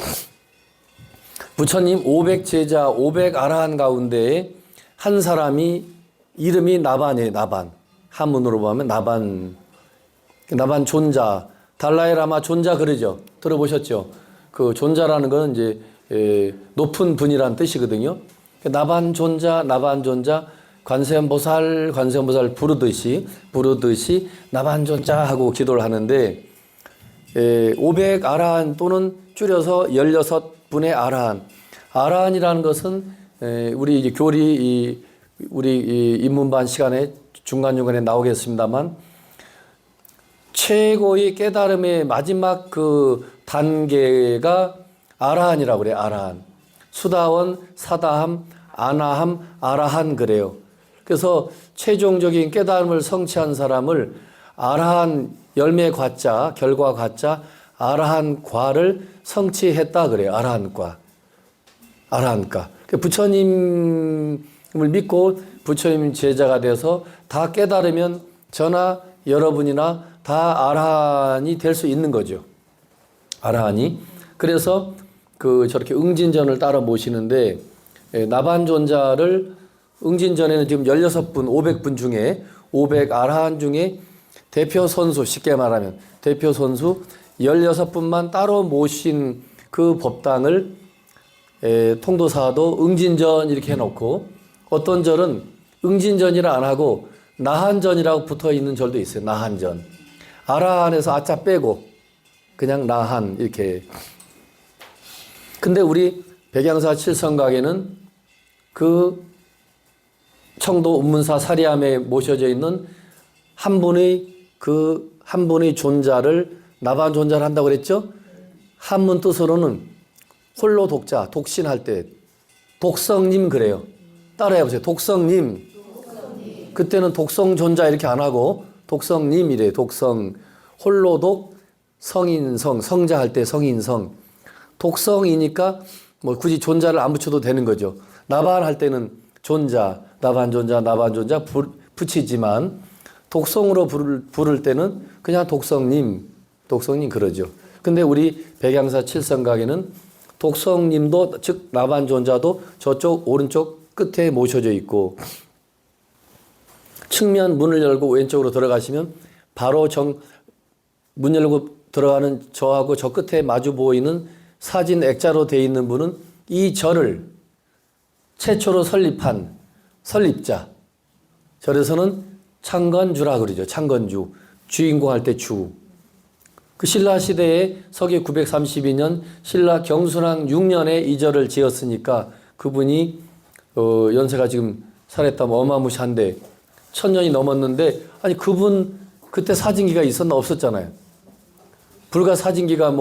[SPEAKER 1] 부처님 500제자 500아라한 가운데에 한 사람이 이름이 나반이에요. 나반. 한문으로 보면 나반존자. 달라이라마 존자 그러죠. 들어보셨죠? 그 존자라는 건 이제 높은 분이란 뜻이거든요. 나반존자 관세음보살 부르듯이 나반존자 하고 기도를 하는데 500아라한 또는 줄여서 16분의 아라한. 아라한이라는 것은 우리 이제 우리 입문반 시간에 중간중간에 나오겠습니다만 최고의 깨달음의 마지막 그 단계가 아라한이라고 그래요. 아라한. 수다원, 사다함, 아나함, 아라한 그래요. 그래서 최종적인 깨달음을 성취한 사람을 아라한 열매 과자, 결과 과자, 아라한 과를 성취했다 그래요. 아라한과. 부처님을 믿고 부처님 제자가 돼서 다 깨달으면 저나 여러분이나 다 아라한이 될 수 있는 거죠. 아라한이. 그래서 저렇게 응진전을 따라 모시는데 나반존자를 응진전에는 지금 16분, 500분 중에 500아라한 중에 대표 선수, 쉽게 말하면 대표 선수 16분만 따로 모신 그 법당을 통도사도 응진전 이렇게 해놓고 어떤 절은 응진전이라 안 하고 나한전이라고 붙어 있는 절도 있어요. 나한전. 아라한에서 아자 빼고 그냥 나한 이렇게. 근데 우리 백양사 칠성각에는 그 청도 운문사 사리암에 모셔져 있는 한 분의 존자를 나반존자를 한다고 그랬죠? 한문 뜻으로는 홀로 독자, 독신할 때 독성님 그래요. 따라해보세요. 독성님. 그때는 독성존자 이렇게 안 하고 독성님이래요. 독성. 홀로독, 성인성. 성자 할 때 성인성. 독성이니까 뭐 굳이 존자를 안 붙여도 되는 거죠. 나반 할 때는 존자, 나반존자 붙이지만 독성으로 부를 때는 그냥 독성님 그러죠. 근데 우리 백양사 칠성각에는 독성님도 즉 나반존자도 저쪽 오른쪽 끝에 모셔져 있고 측면 문을 열고 왼쪽으로 들어가시면 바로 문 열고 들어가는 저하고 저 끝에 마주 보이는 사진 액자로 되어 있는 분은 이 절을 최초로 설립한 설립자. 절에서는 창건주라 그러죠. 창건주. 주인공 할 때 주. 그 신라 시대에 서기 932년 신라 경순왕 6년에 이 절을 지었으니까 그분이 연세가 지금 살았다면 어마무시한데 1000년이 넘었는데 아니 그분 그때 사진기가 있었나 없었잖아요. 불과 사진기가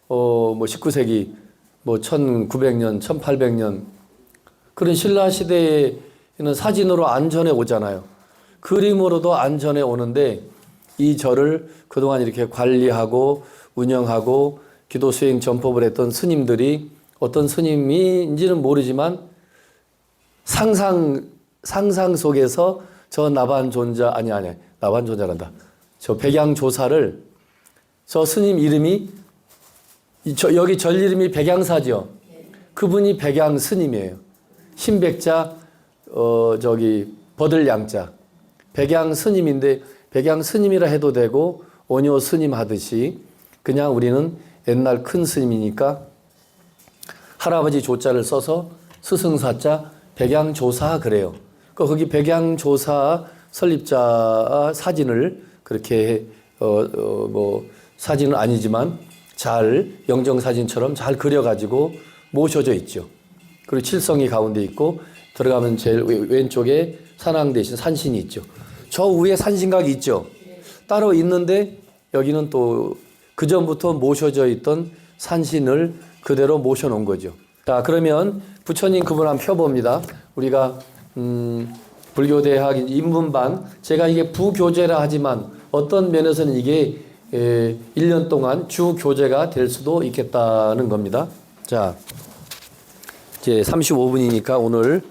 [SPEAKER 1] 19세기 1900년 1800년 그런 신라 시대에는 사진으로 안전해 오잖아요. 그림으로도 안전해 오는데 이 절을 그동안 이렇게 관리하고 운영하고 기도 수행 전법을 했던 스님들이 어떤 스님인지는 모르지만 상상 속에서 저 나반존자, 아니, 나반존자란다. 저 백양조사를, 저 스님 이름이, 여기 절 이름이 백양사죠. 그분이 백양 스님이에요. 신백자, 버들 양자. 백양 스님인데, 백양 스님이라 해도 되고, 원효 스님 하듯이, 그냥 우리는 옛날 큰 스님이니까, 할아버지 조자를 써서 스승사자 백양조사 그래요. 거기 백양조사 설립자 사진을 그렇게 사진은 아니지만 잘 영정사진처럼 잘 그려가지고 모셔져 있죠. 그리고 칠성이 가운데 있고 들어가면 제일 왼쪽에 산왕 대신 산신이 있죠. 저 위에 산신각이 있죠. 따로 있는데 여기는 또 그전부터 모셔져 있던 산신을 그대로 모셔놓은 거죠. 자, 그러면 부처님 그분 한번 펴봅니다. 우리가 불교대학 인문반, 제가 이게 부교재라 하지만 어떤 면에서는 이게 1년 동안 주 교재가 될 수도 있겠다는 겁니다. 자, 이제 35분이니까 오늘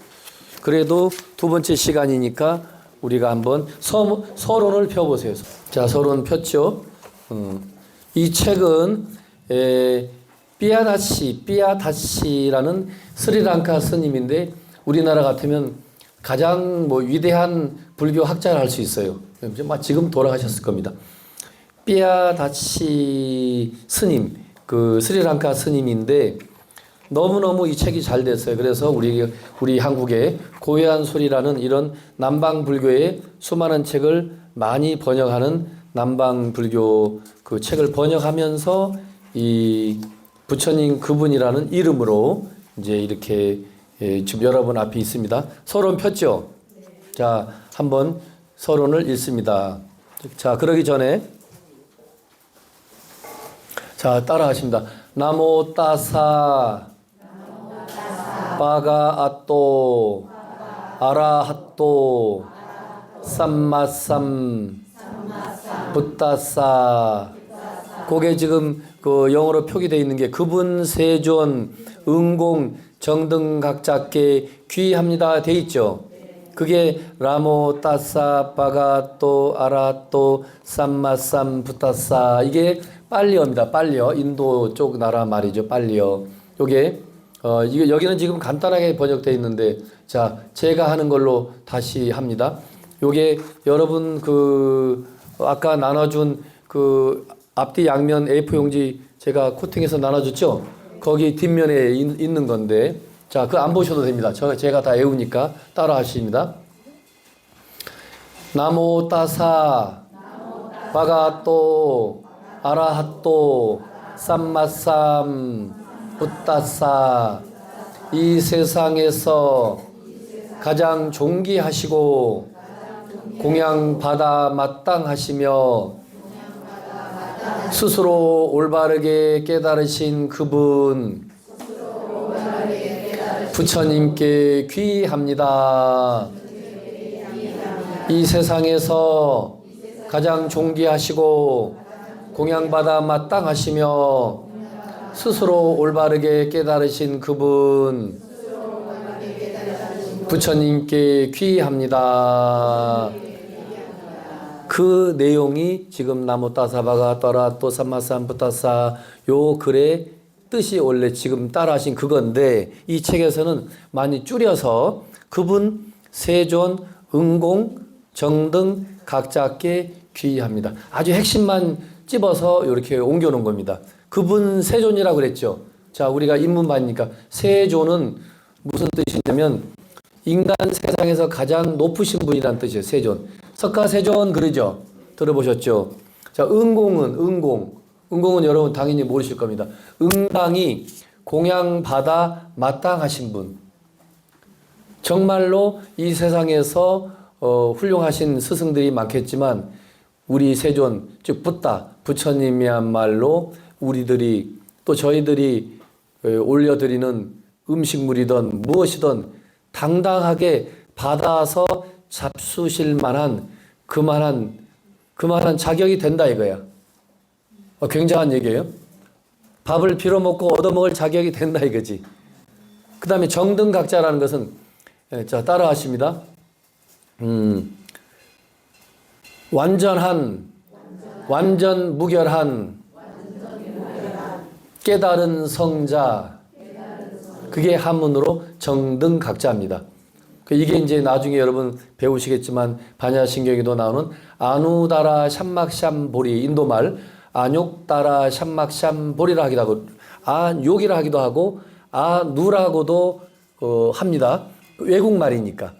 [SPEAKER 1] 그래도 두 번째 시간이니까 우리가 한번 서론을 펴보세요. 자, 서론 폈죠. 이 책은 삐아다시라는 스리랑카 스님인데 우리나라 같으면 가장 위대한 불교 학자를 할 수 있어요. 지금 돌아가셨을 겁니다. 삐아다시 스님, 그 스리랑카 스님인데 너무너무 이 책이 잘 됐어요. 그래서 우리 한국에 고해한 소리라는 이런 남방 불교의 수많은 책을 많이 번역하는 남방 불교 그 책을 번역하면서 이 부처님 그분이라는 이름으로 이제 이렇게 지금 여러분 앞에 있습니다. 서론 폈죠? 자, 한번 서론을 읽습니다. 자, 그러기 전에 자, 따라하십니다. 나모 따사 바가아또 아라핫또 삼마삼 붓다사. 그게 지금 그 영어로 표기되어 있는 게 그분 세존 응공 정등각자께 귀합니다 돼 있죠. 그게 라모 따사 바가또 아라또 삼마삼 붓다사. 이게 빨리어입니다. 빨리어. 인도 쪽 나라 말이죠. 빨리어. 요게 여기는 지금 간단하게 번역되어 있는데, 자, 제가 하는 걸로 다시 합니다. 요게 여러분 아까 나눠준 앞뒤 양면 A4 용지 제가 코팅해서 나눠줬죠? 거기 뒷면에 있는 건데, 자, 그거 안 보셔도 됩니다. 제가 다 외우니까 따라 하십니다. 나모 따사 바가또 아라핫또 삼마삼 붓다사. 이 세상에서 가장 존귀하시고 공양받아 마땅하시며 스스로 올바르게 깨달으신 그분 부처님께 귀합니다. 이 세상에서 가장 존귀하시고 공양받아 마땅하시며 스스로 올바르게 깨달으신 그분 부처님께 귀합니다. 그 내용이 지금 나무 따사바가 떠라 또 삼마삼 붓다사 요 글의 뜻이 원래 지금 따라하신 그건데, 이 책에서는 많이 줄여서 그분 세존 응공 정등 각자께 귀합니다. 아주 핵심만 찝어서 이렇게 옮겨놓은 겁니다. 그분 세존이라고 그랬죠. 자, 우리가 인문반이니까 세존은 무슨 뜻이냐면 인간 세상에서 가장 높으신 분이라는 뜻이에요. 세존. 석가세존 그러죠. 들어보셨죠? 자, 응공은 여러분 당연히 모르실 겁니다. 응당이 공양받아 마땅하신 분. 정말로 이 세상에서 훌륭하신 스승들이 많겠지만 우리 세존, 즉 부처님이야말로 우리들이 또 저희들이 올려드리는 음식물이든 무엇이든 당당하게 받아서 잡수실 만한 그만한 자격이 된다 이거야. 굉장한 얘기예요. 밥을 빌어먹고 얻어먹을 자격이 된다 이거지. 그 다음에 정등각자라는 것은 예, 자, 따라 하십니다. 완전 무결한 깨달은 성자. 그게 한문으로 정등각자입니다. 이게 이제 나중에 여러분 배우시겠지만 반야신경에도 나오는 아누다라 샴막샴보리, 인도말 아뇽다라 샴막샴보리라 하기도 하고 아욕이라 하기도 하고 아누라고도 합니다. 외국말이니까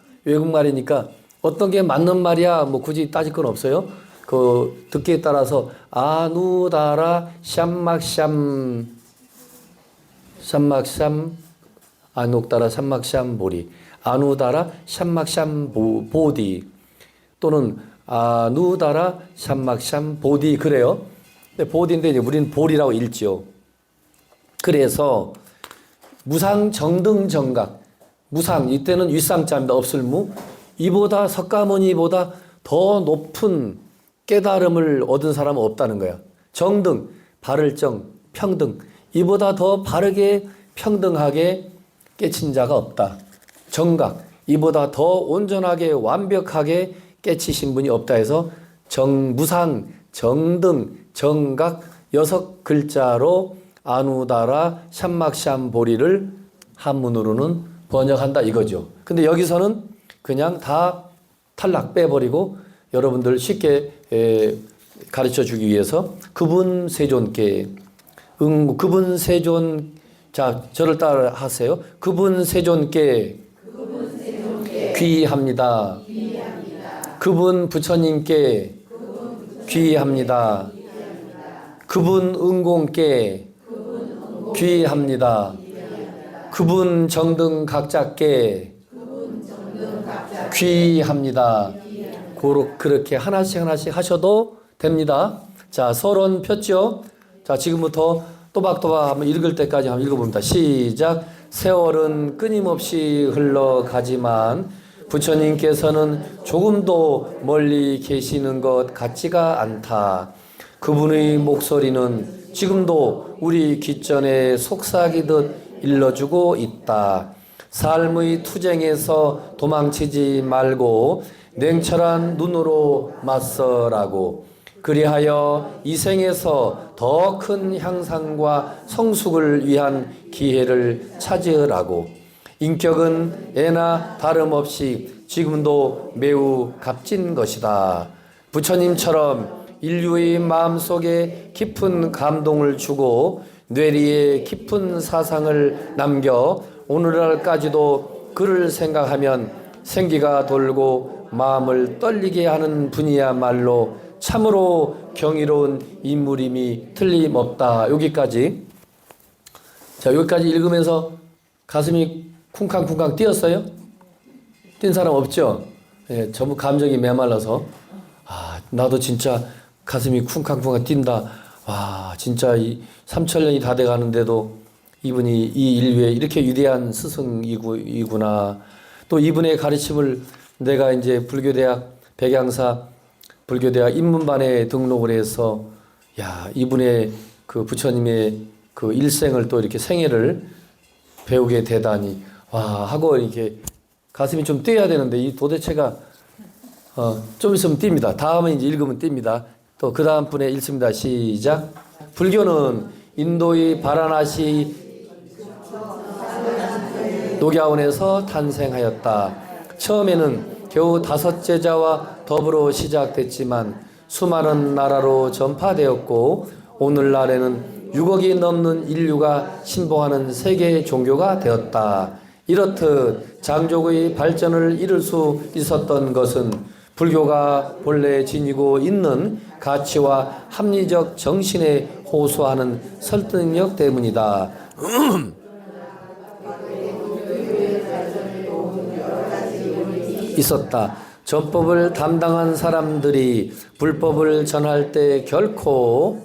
[SPEAKER 1] 어떤 게 맞는 말이야 뭐 굳이 따질 건 없어요. 그 듣기에 따라서 아누다라 샴막샴 아녹다라 샴막샴보리 아누다라 샴막샴보디 또는 아누다라 샴막샴보디 그래요. 근데 보디인데 이제 우리는 보리라고 읽지요. 그래서 무상 정등 정각 무상 이때는 윗상자입니다. 없을무 이보다 석가모니보다 더 높은 깨달음을 얻은 사람은 없다는 거야. 정등 바를 정 평등 이보다 더 바르게 평등하게 깨친 자가 없다. 정각 이보다 더 온전하게 완벽하게 깨치신 분이 없다 해서 무상 정등 정각 6글자로 아누다라 샴막샴보리를 한문으로는 번역한다 이거죠. 근데 여기서는 그냥 다 탈락 빼버리고 여러분들 쉽게 가르쳐 주기 위해서 그분 세존께 그분 세존 자 저를 따라 하세요. 그분 세존께 귀의합니다. 그분 부처님께 귀의합니다. 그분 은공께 귀의합니다. 그분 정등각자께 귀의합니다. 그렇게 하나씩 하셔도 됩니다. 자, 서론 폈죠? 자, 지금부터 또박또박 한번 읽을 때까지 한번 읽어봅니다. 시작. 세월은 끊임없이 흘러가지만 부처님께서는 조금도 멀리 계시는 것 같지가 않다. 그분의 목소리는 지금도 우리 귓전에 속삭이듯 일러주고 있다. 삶의 투쟁에서 도망치지 말고 냉철한 눈으로 맞서라고. 그리하여 이 생에서 더 큰 향상과 성숙을 위한 기회를 찾으라고. 인격은 예나 다름없이 지금도 매우 값진 것이다. 부처님처럼 인류의 마음속에 깊은 감동을 주고 뇌리에 깊은 사상을 남겨 오늘날까지도 그를 생각하면 생기가 돌고 마음을 떨리게 하는 분이야말로 참으로 경이로운 인물임이 틀림없다. 여기까지. 자, 여기까지 읽으면서 가슴이 쿵쾅쿵쾅 뛰었어요? 뛴 사람 없죠? 예, 전부 감정이 메말라서 나도 진짜 가슴이 쿵쾅쿵쾅 뛴다. 와, 진짜 이 3000년이 다 돼가는데도 이분이 이 인류에 이렇게 위대한 스승이구나. 또 이분의 가르침을 내가 이제 불교대학 백양사 불교대학 인문반에 등록을 해서 야, 이분의 그 부처님의 그 일생을 또 이렇게 생애를 배우게 되다니 와 하고 이렇게 가슴이 좀 뛰어야 되는데 이 도대체가 좀 있으면 뜁니다. 다음에 이제 읽으면 뜁니다. 또 그 다음 분에 읽습니다. 시작. 불교는 인도의 바라나시 녹야원에서 탄생하였다. 처음에는 겨우 5 제자와 더불어 시작됐지만 수많은 나라로 전파되었고 오늘날에는 6억이 넘는 인류가 신봉하는 세계 종교가 되었다. 이렇듯 장족의 발전을 이룰 수 있었던 것은 불교가 본래 지니고 있는 가치와 합리적 정신에 호소하는 설득력 때문이다. 있었다. 전법을 담당한 사람들이 불법을 전할 때 결코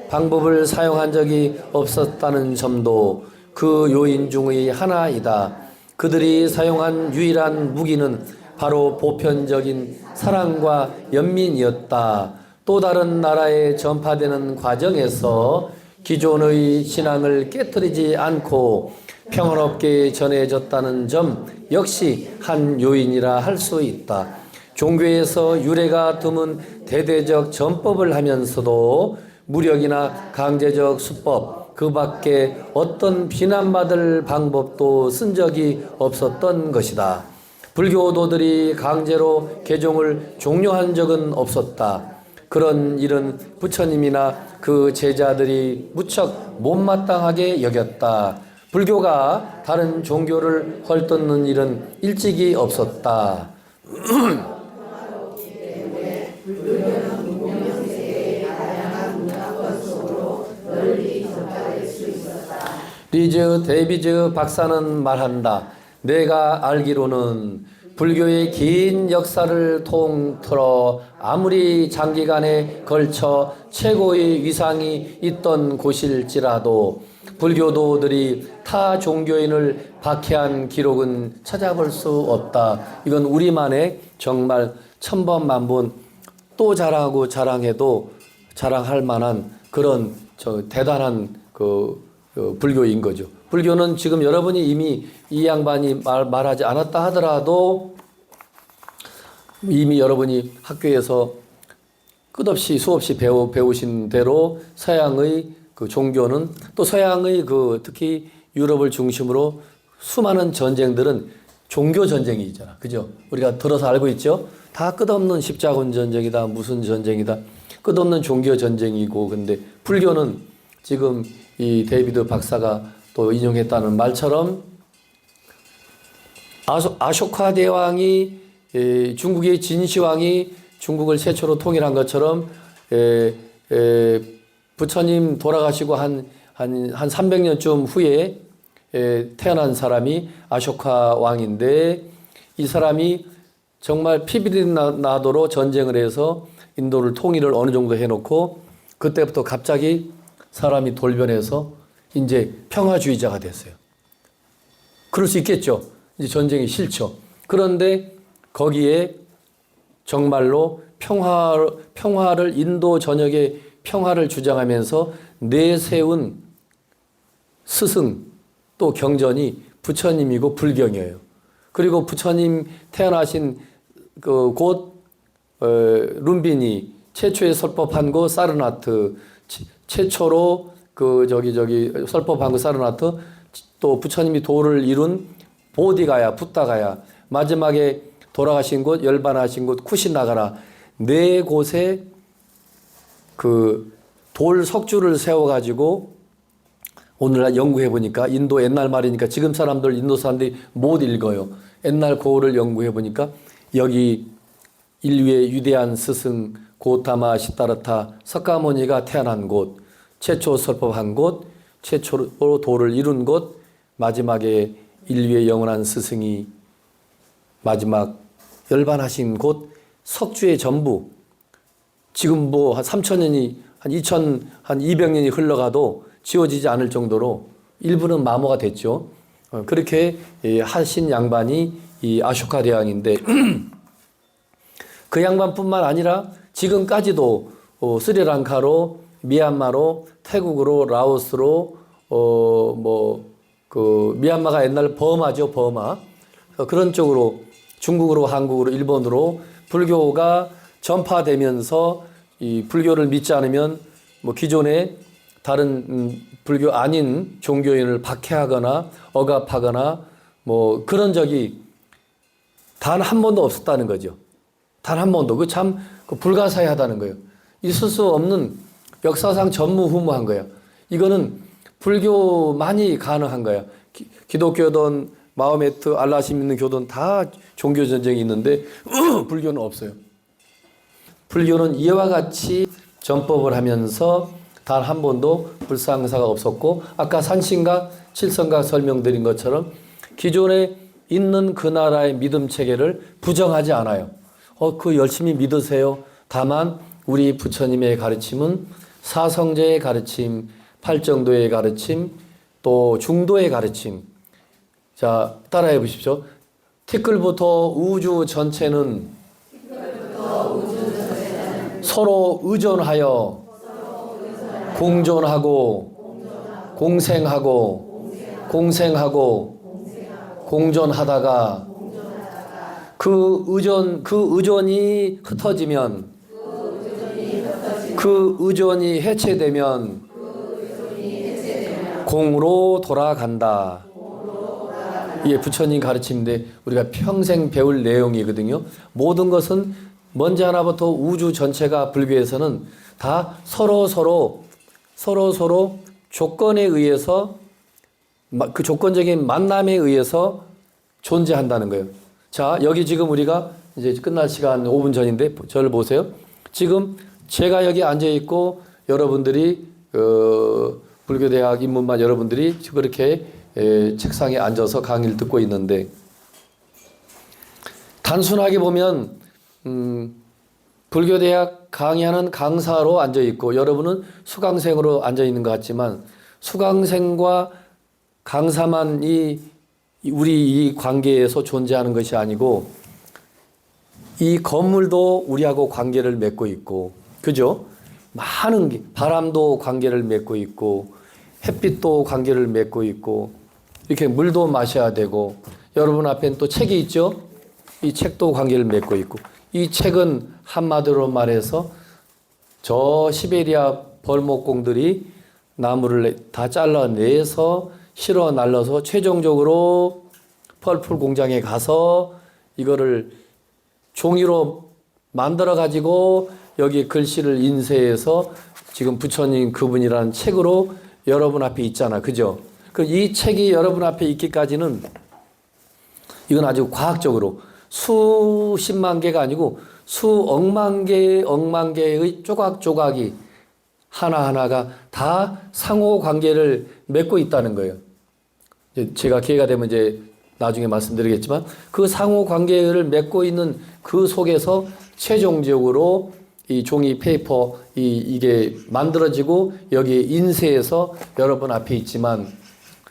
[SPEAKER 1] 방법을 사용한 적이 없었다는 점도 그 요인 중의 하나이다. 그들이 사용한 유일한 무기는 바로 보편적인 사랑과 연민이었다. 또 다른 나라에 전파되는 과정에서 기존의 신앙을 깨뜨리지 않고 평화롭게 전해졌다는 점 역시 한 요인이라 할 수 있다. 종교에서 유래가 드문 대대적 전법을 하면서도 무력이나 강제적 수법, 그 밖에 어떤 비난받을 방법도 쓴 적이 없었던 것이다. 불교도들이 강제로 개종을 종료한 적은 없었다. 그런 일은 부처님이나 그 제자들이 무척 못마땅하게 여겼다. 불교가 다른 종교를 헐뜯는 일은 일찍이 없었다. 리즈 데이비즈 박사는 말한다. 내가 알기로는 불교의 긴 역사를 통틀어 아무리 장기간에 걸쳐 최고의 위상이 있던 곳일지라도 불교도들이 타 종교인을 박해한 기록은 찾아볼 수 없다. 이건 우리만의 정말 천번만번 또 자랑하고 자랑해도 자랑할 만한 그런 대단한 불교인 거죠. 불교는 지금 여러분이 이미 이 양반이 말하지 않았다 하더라도 이미 여러분이 학교에서 끝없이 수없이 배우신 대로 서양의 그 종교는 또 서양의 특히 유럽을 중심으로 수많은 전쟁들은 종교 전쟁이잖아. 그죠? 우리가 들어서 알고 있죠? 다 끝없는 십자군 전쟁이다. 무슨 전쟁이다. 끝없는 종교 전쟁이고 근데 불교는 지금 이 데이비드 박사가 또 인용했다는 말처럼 아쇼카 대왕이 중국의 진시황이 중국을 최초로 통일한 것처럼 부처님 돌아가시고 한 300년쯤 후에 태어난 사람이 아쇼카 왕인데 이 사람이 정말 피비린 나도록 전쟁을 해서 인도를 통일을 어느 정도 해놓고 그때부터 갑자기 사람이 돌변해서 이제 평화주의자가 됐어요. 그럴 수 있겠죠. 이제 전쟁이 싫죠. 그런데 거기에 정말로 평화를 인도 전역의 평화를 주장하면서 내세운 스승 또 경전이 부처님이고 불경이에요. 그리고 부처님 태어나신 곳 룸비니 최초의 설법한 곳 사르나트 최초로 설법한 곳 사르나트 또 부처님이 도를 이룬 보디가야 붓다가야 마지막에 돌아가신 곳 열반하신 곳 쿠시나가라 네 곳에 돌 석주를 세워가지고 오늘날 연구해 보니까 인도 옛날 말이니까 지금 사람들 인도 사람들이 못 읽어요. 옛날 고를 연구해 보니까 여기 인류의 위대한 스승 고타마 시타르타 석가모니가 태어난 곳, 최초 설법한 곳, 최초로 도를 이룬 곳, 마지막에 인류의 영원한 스승이 마지막 열반하신 곳 석주의 전부 지금 한 3,000년이 한 200년이 흘러가도 지워지지 않을 정도로 일부는 마모가 됐죠. 그렇게 하신 양반이 이 아쇼카 대왕인데 그 양반뿐만 아니라 지금까지도 스리랑카로 미얀마로 태국으로 라오스로 미얀마가 옛날 버마죠. 버마. 그런 쪽으로 중국으로 한국으로 일본으로 불교가 전파되면서 이 불교를 믿지 않으면 기존에 다른 불교 아닌 종교인을 박해하거나 억압하거나 그런 적이 단 한 번도 없었다는 거죠. 단 한 번도. 그 참 불가사의하다는 거예요. 있을 수 없는 역사상 전무후무한 거예요. 이거는 불교만이 가능한 거예요. 기독교든 마호메트, 알라심 믿는 교든 다 종교 전쟁이 있는데 불교는 없어요. 불교는 이와 같이 전법을 하면서 단 한 번도 불상사가 없었고 아까 산신각, 칠성각 설명드린 것처럼 기존에 있는 그 나라의 믿음 체계를 부정하지 않아요. 그 열심히 믿으세요. 다만 우리 부처님의 가르침은 사성제의 가르침, 팔정도의 가르침, 또 중도의 가르침. 자, 따라해 보십시오. 티끌부터 우주 전체는 서로 의존하여 공존하고 공생하고 공존하다가 그 의존이 흩어지면 그 의존이 해체되면 공으로 돌아간다. 이게 부처님 가르침인데 우리가 평생 배울 내용이거든요. 모든 것은 먼저 하나부터 우주 전체가 불교에서는 다 서로 조건에 의해서 그 조건적인 만남에 의해서 존재한다는 거예요. 자, 여기 지금 우리가 이제 끝날 시간 5분 전인데 저를 보세요. 지금 제가 여기 앉아 있고 여러분들이 불교대학 입문반 여러분들이 그렇게 책상에 앉아서 강의를 듣고 있는데 단순하게 보면 불교대학 강의하는 강사로 앉아 있고 여러분은 수강생으로 앉아 있는 것 같지만 수강생과 강사만 우리 이 관계에서 존재하는 것이 아니고 이 건물도 우리하고 관계를 맺고 있고 그죠? 많은 바람도 관계를 맺고 있고 햇빛도 관계를 맺고 있고 이렇게 물도 마셔야 되고 여러분 앞에는 또 책이 있죠? 이 책도 관계를 맺고 있고 이 책은 한마디로 말해서 저 시베리아 벌목공들이 나무를 다 잘라내서 실어 날라서 최종적으로 펄풀 공장에 가서 이거를 종이로 만들어 가지고 여기 글씨를 인쇄해서 지금 부처님 그분이라는 책으로 여러분 앞에 있잖아. 그죠? 이 책이 여러분 앞에 있기까지는 이건 아주 과학적으로 수십만 개가 아니고 수억만 개의 조각조각이 하나하나가 다 상호 관계를 맺고 있다는 거예요. 제가 기회가 되면 이제 나중에 말씀드리겠지만 그 상호 관계를 맺고 있는 그 속에서 최종적으로 이 종이 페이퍼 이게 만들어지고 여기 인쇄해서 여러분 앞에 있지만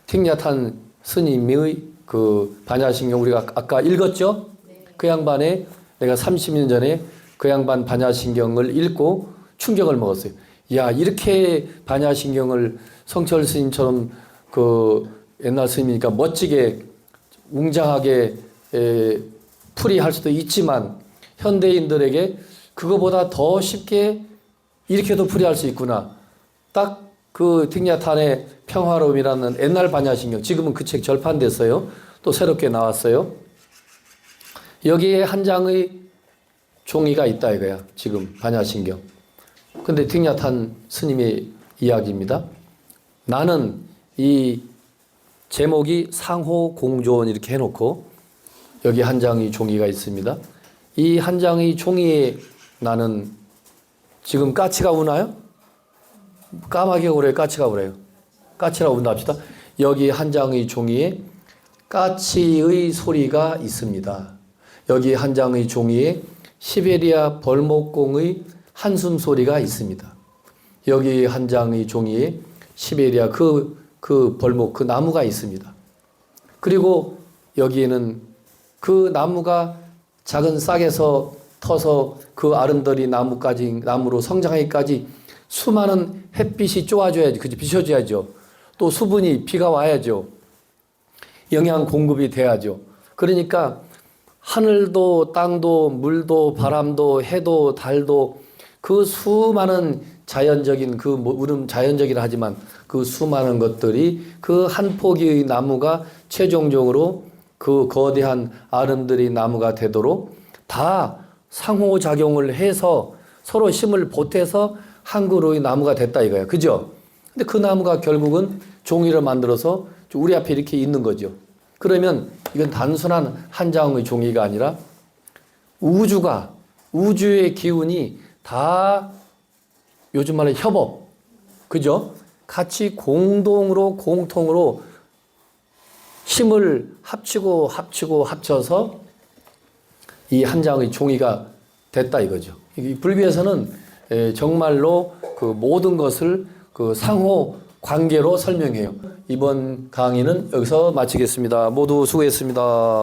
[SPEAKER 1] 틱냐탄 스님의 그 반야신경 우리가 아까 읽었죠? 네. 그 양반의 내가 30년 전에 그 양반 반야신경을 읽고 충격을 먹었어요. 야, 이렇게 반야신경을 성철 스님처럼 그 옛날 스님이니까 멋지게 웅장하게 풀이할 수도 있지만 현대인들에게 그거보다 더 쉽게 이렇게도 풀이할 수 있구나. 딱 그 틱냐탄의 평화로움이라는 옛날 반야신경 지금은 그 책 절판됐어요. 또 새롭게 나왔어요. 여기에 한 장의 종이가 있다 이거야. 지금 반야신경. 근데 틱냐탄 스님의 이야기입니다. 나는 이 제목이 상호 공존 이렇게 해놓고 여기 한 장의 종이가 있습니다. 이 한 장의 종이에 나는 지금 까치가 우나요? 까마귀가 울어요? 까치가 울어요? 까치라고 운다 합시다. 여기 한 장의 종이에 까치의 소리가 있습니다. 여기 한 장의 종이에 시베리아 벌목공의 한숨 소리가 있습니다. 여기 한 장의 종이에 시베리아 그 벌목, 그 나무가 있습니다. 그리고 여기에는 그 나무가 작은 싹에서 터서 그 아름드리 나무로 성장하기까지 수많은 햇빛이 쪼아줘야지, 그죠? 비춰줘야죠. 또 수분이 비가 와야죠. 영양 공급이 돼야죠. 그러니까 하늘도 땅도 물도 바람도 해도 달도 그 수많은 자연적인 우리는 자연적이라 하지만 그 수많은 것들이 그 한 포기의 나무가 최종적으로 그 거대한 아름드리 나무가 되도록 다 상호작용을 해서 서로 힘을 보태서 한 그루의 나무가 됐다 이거야. 그죠? 근데 그 나무가 결국은 종이를 만들어서 우리 앞에 이렇게 있는 거죠. 그러면 이건 단순한 한 장의 종이가 아니라 우주의 기운이 다 요즘 말로 협업. 그죠? 같이 공통으로 힘을 합쳐서 이 한 장의 종이가 됐다 이거죠. 불교에서는 정말로 그 모든 것을 그 상호 관계로 설명해요. 이번 강의는 여기서 마치겠습니다. 모두 수고했습니다.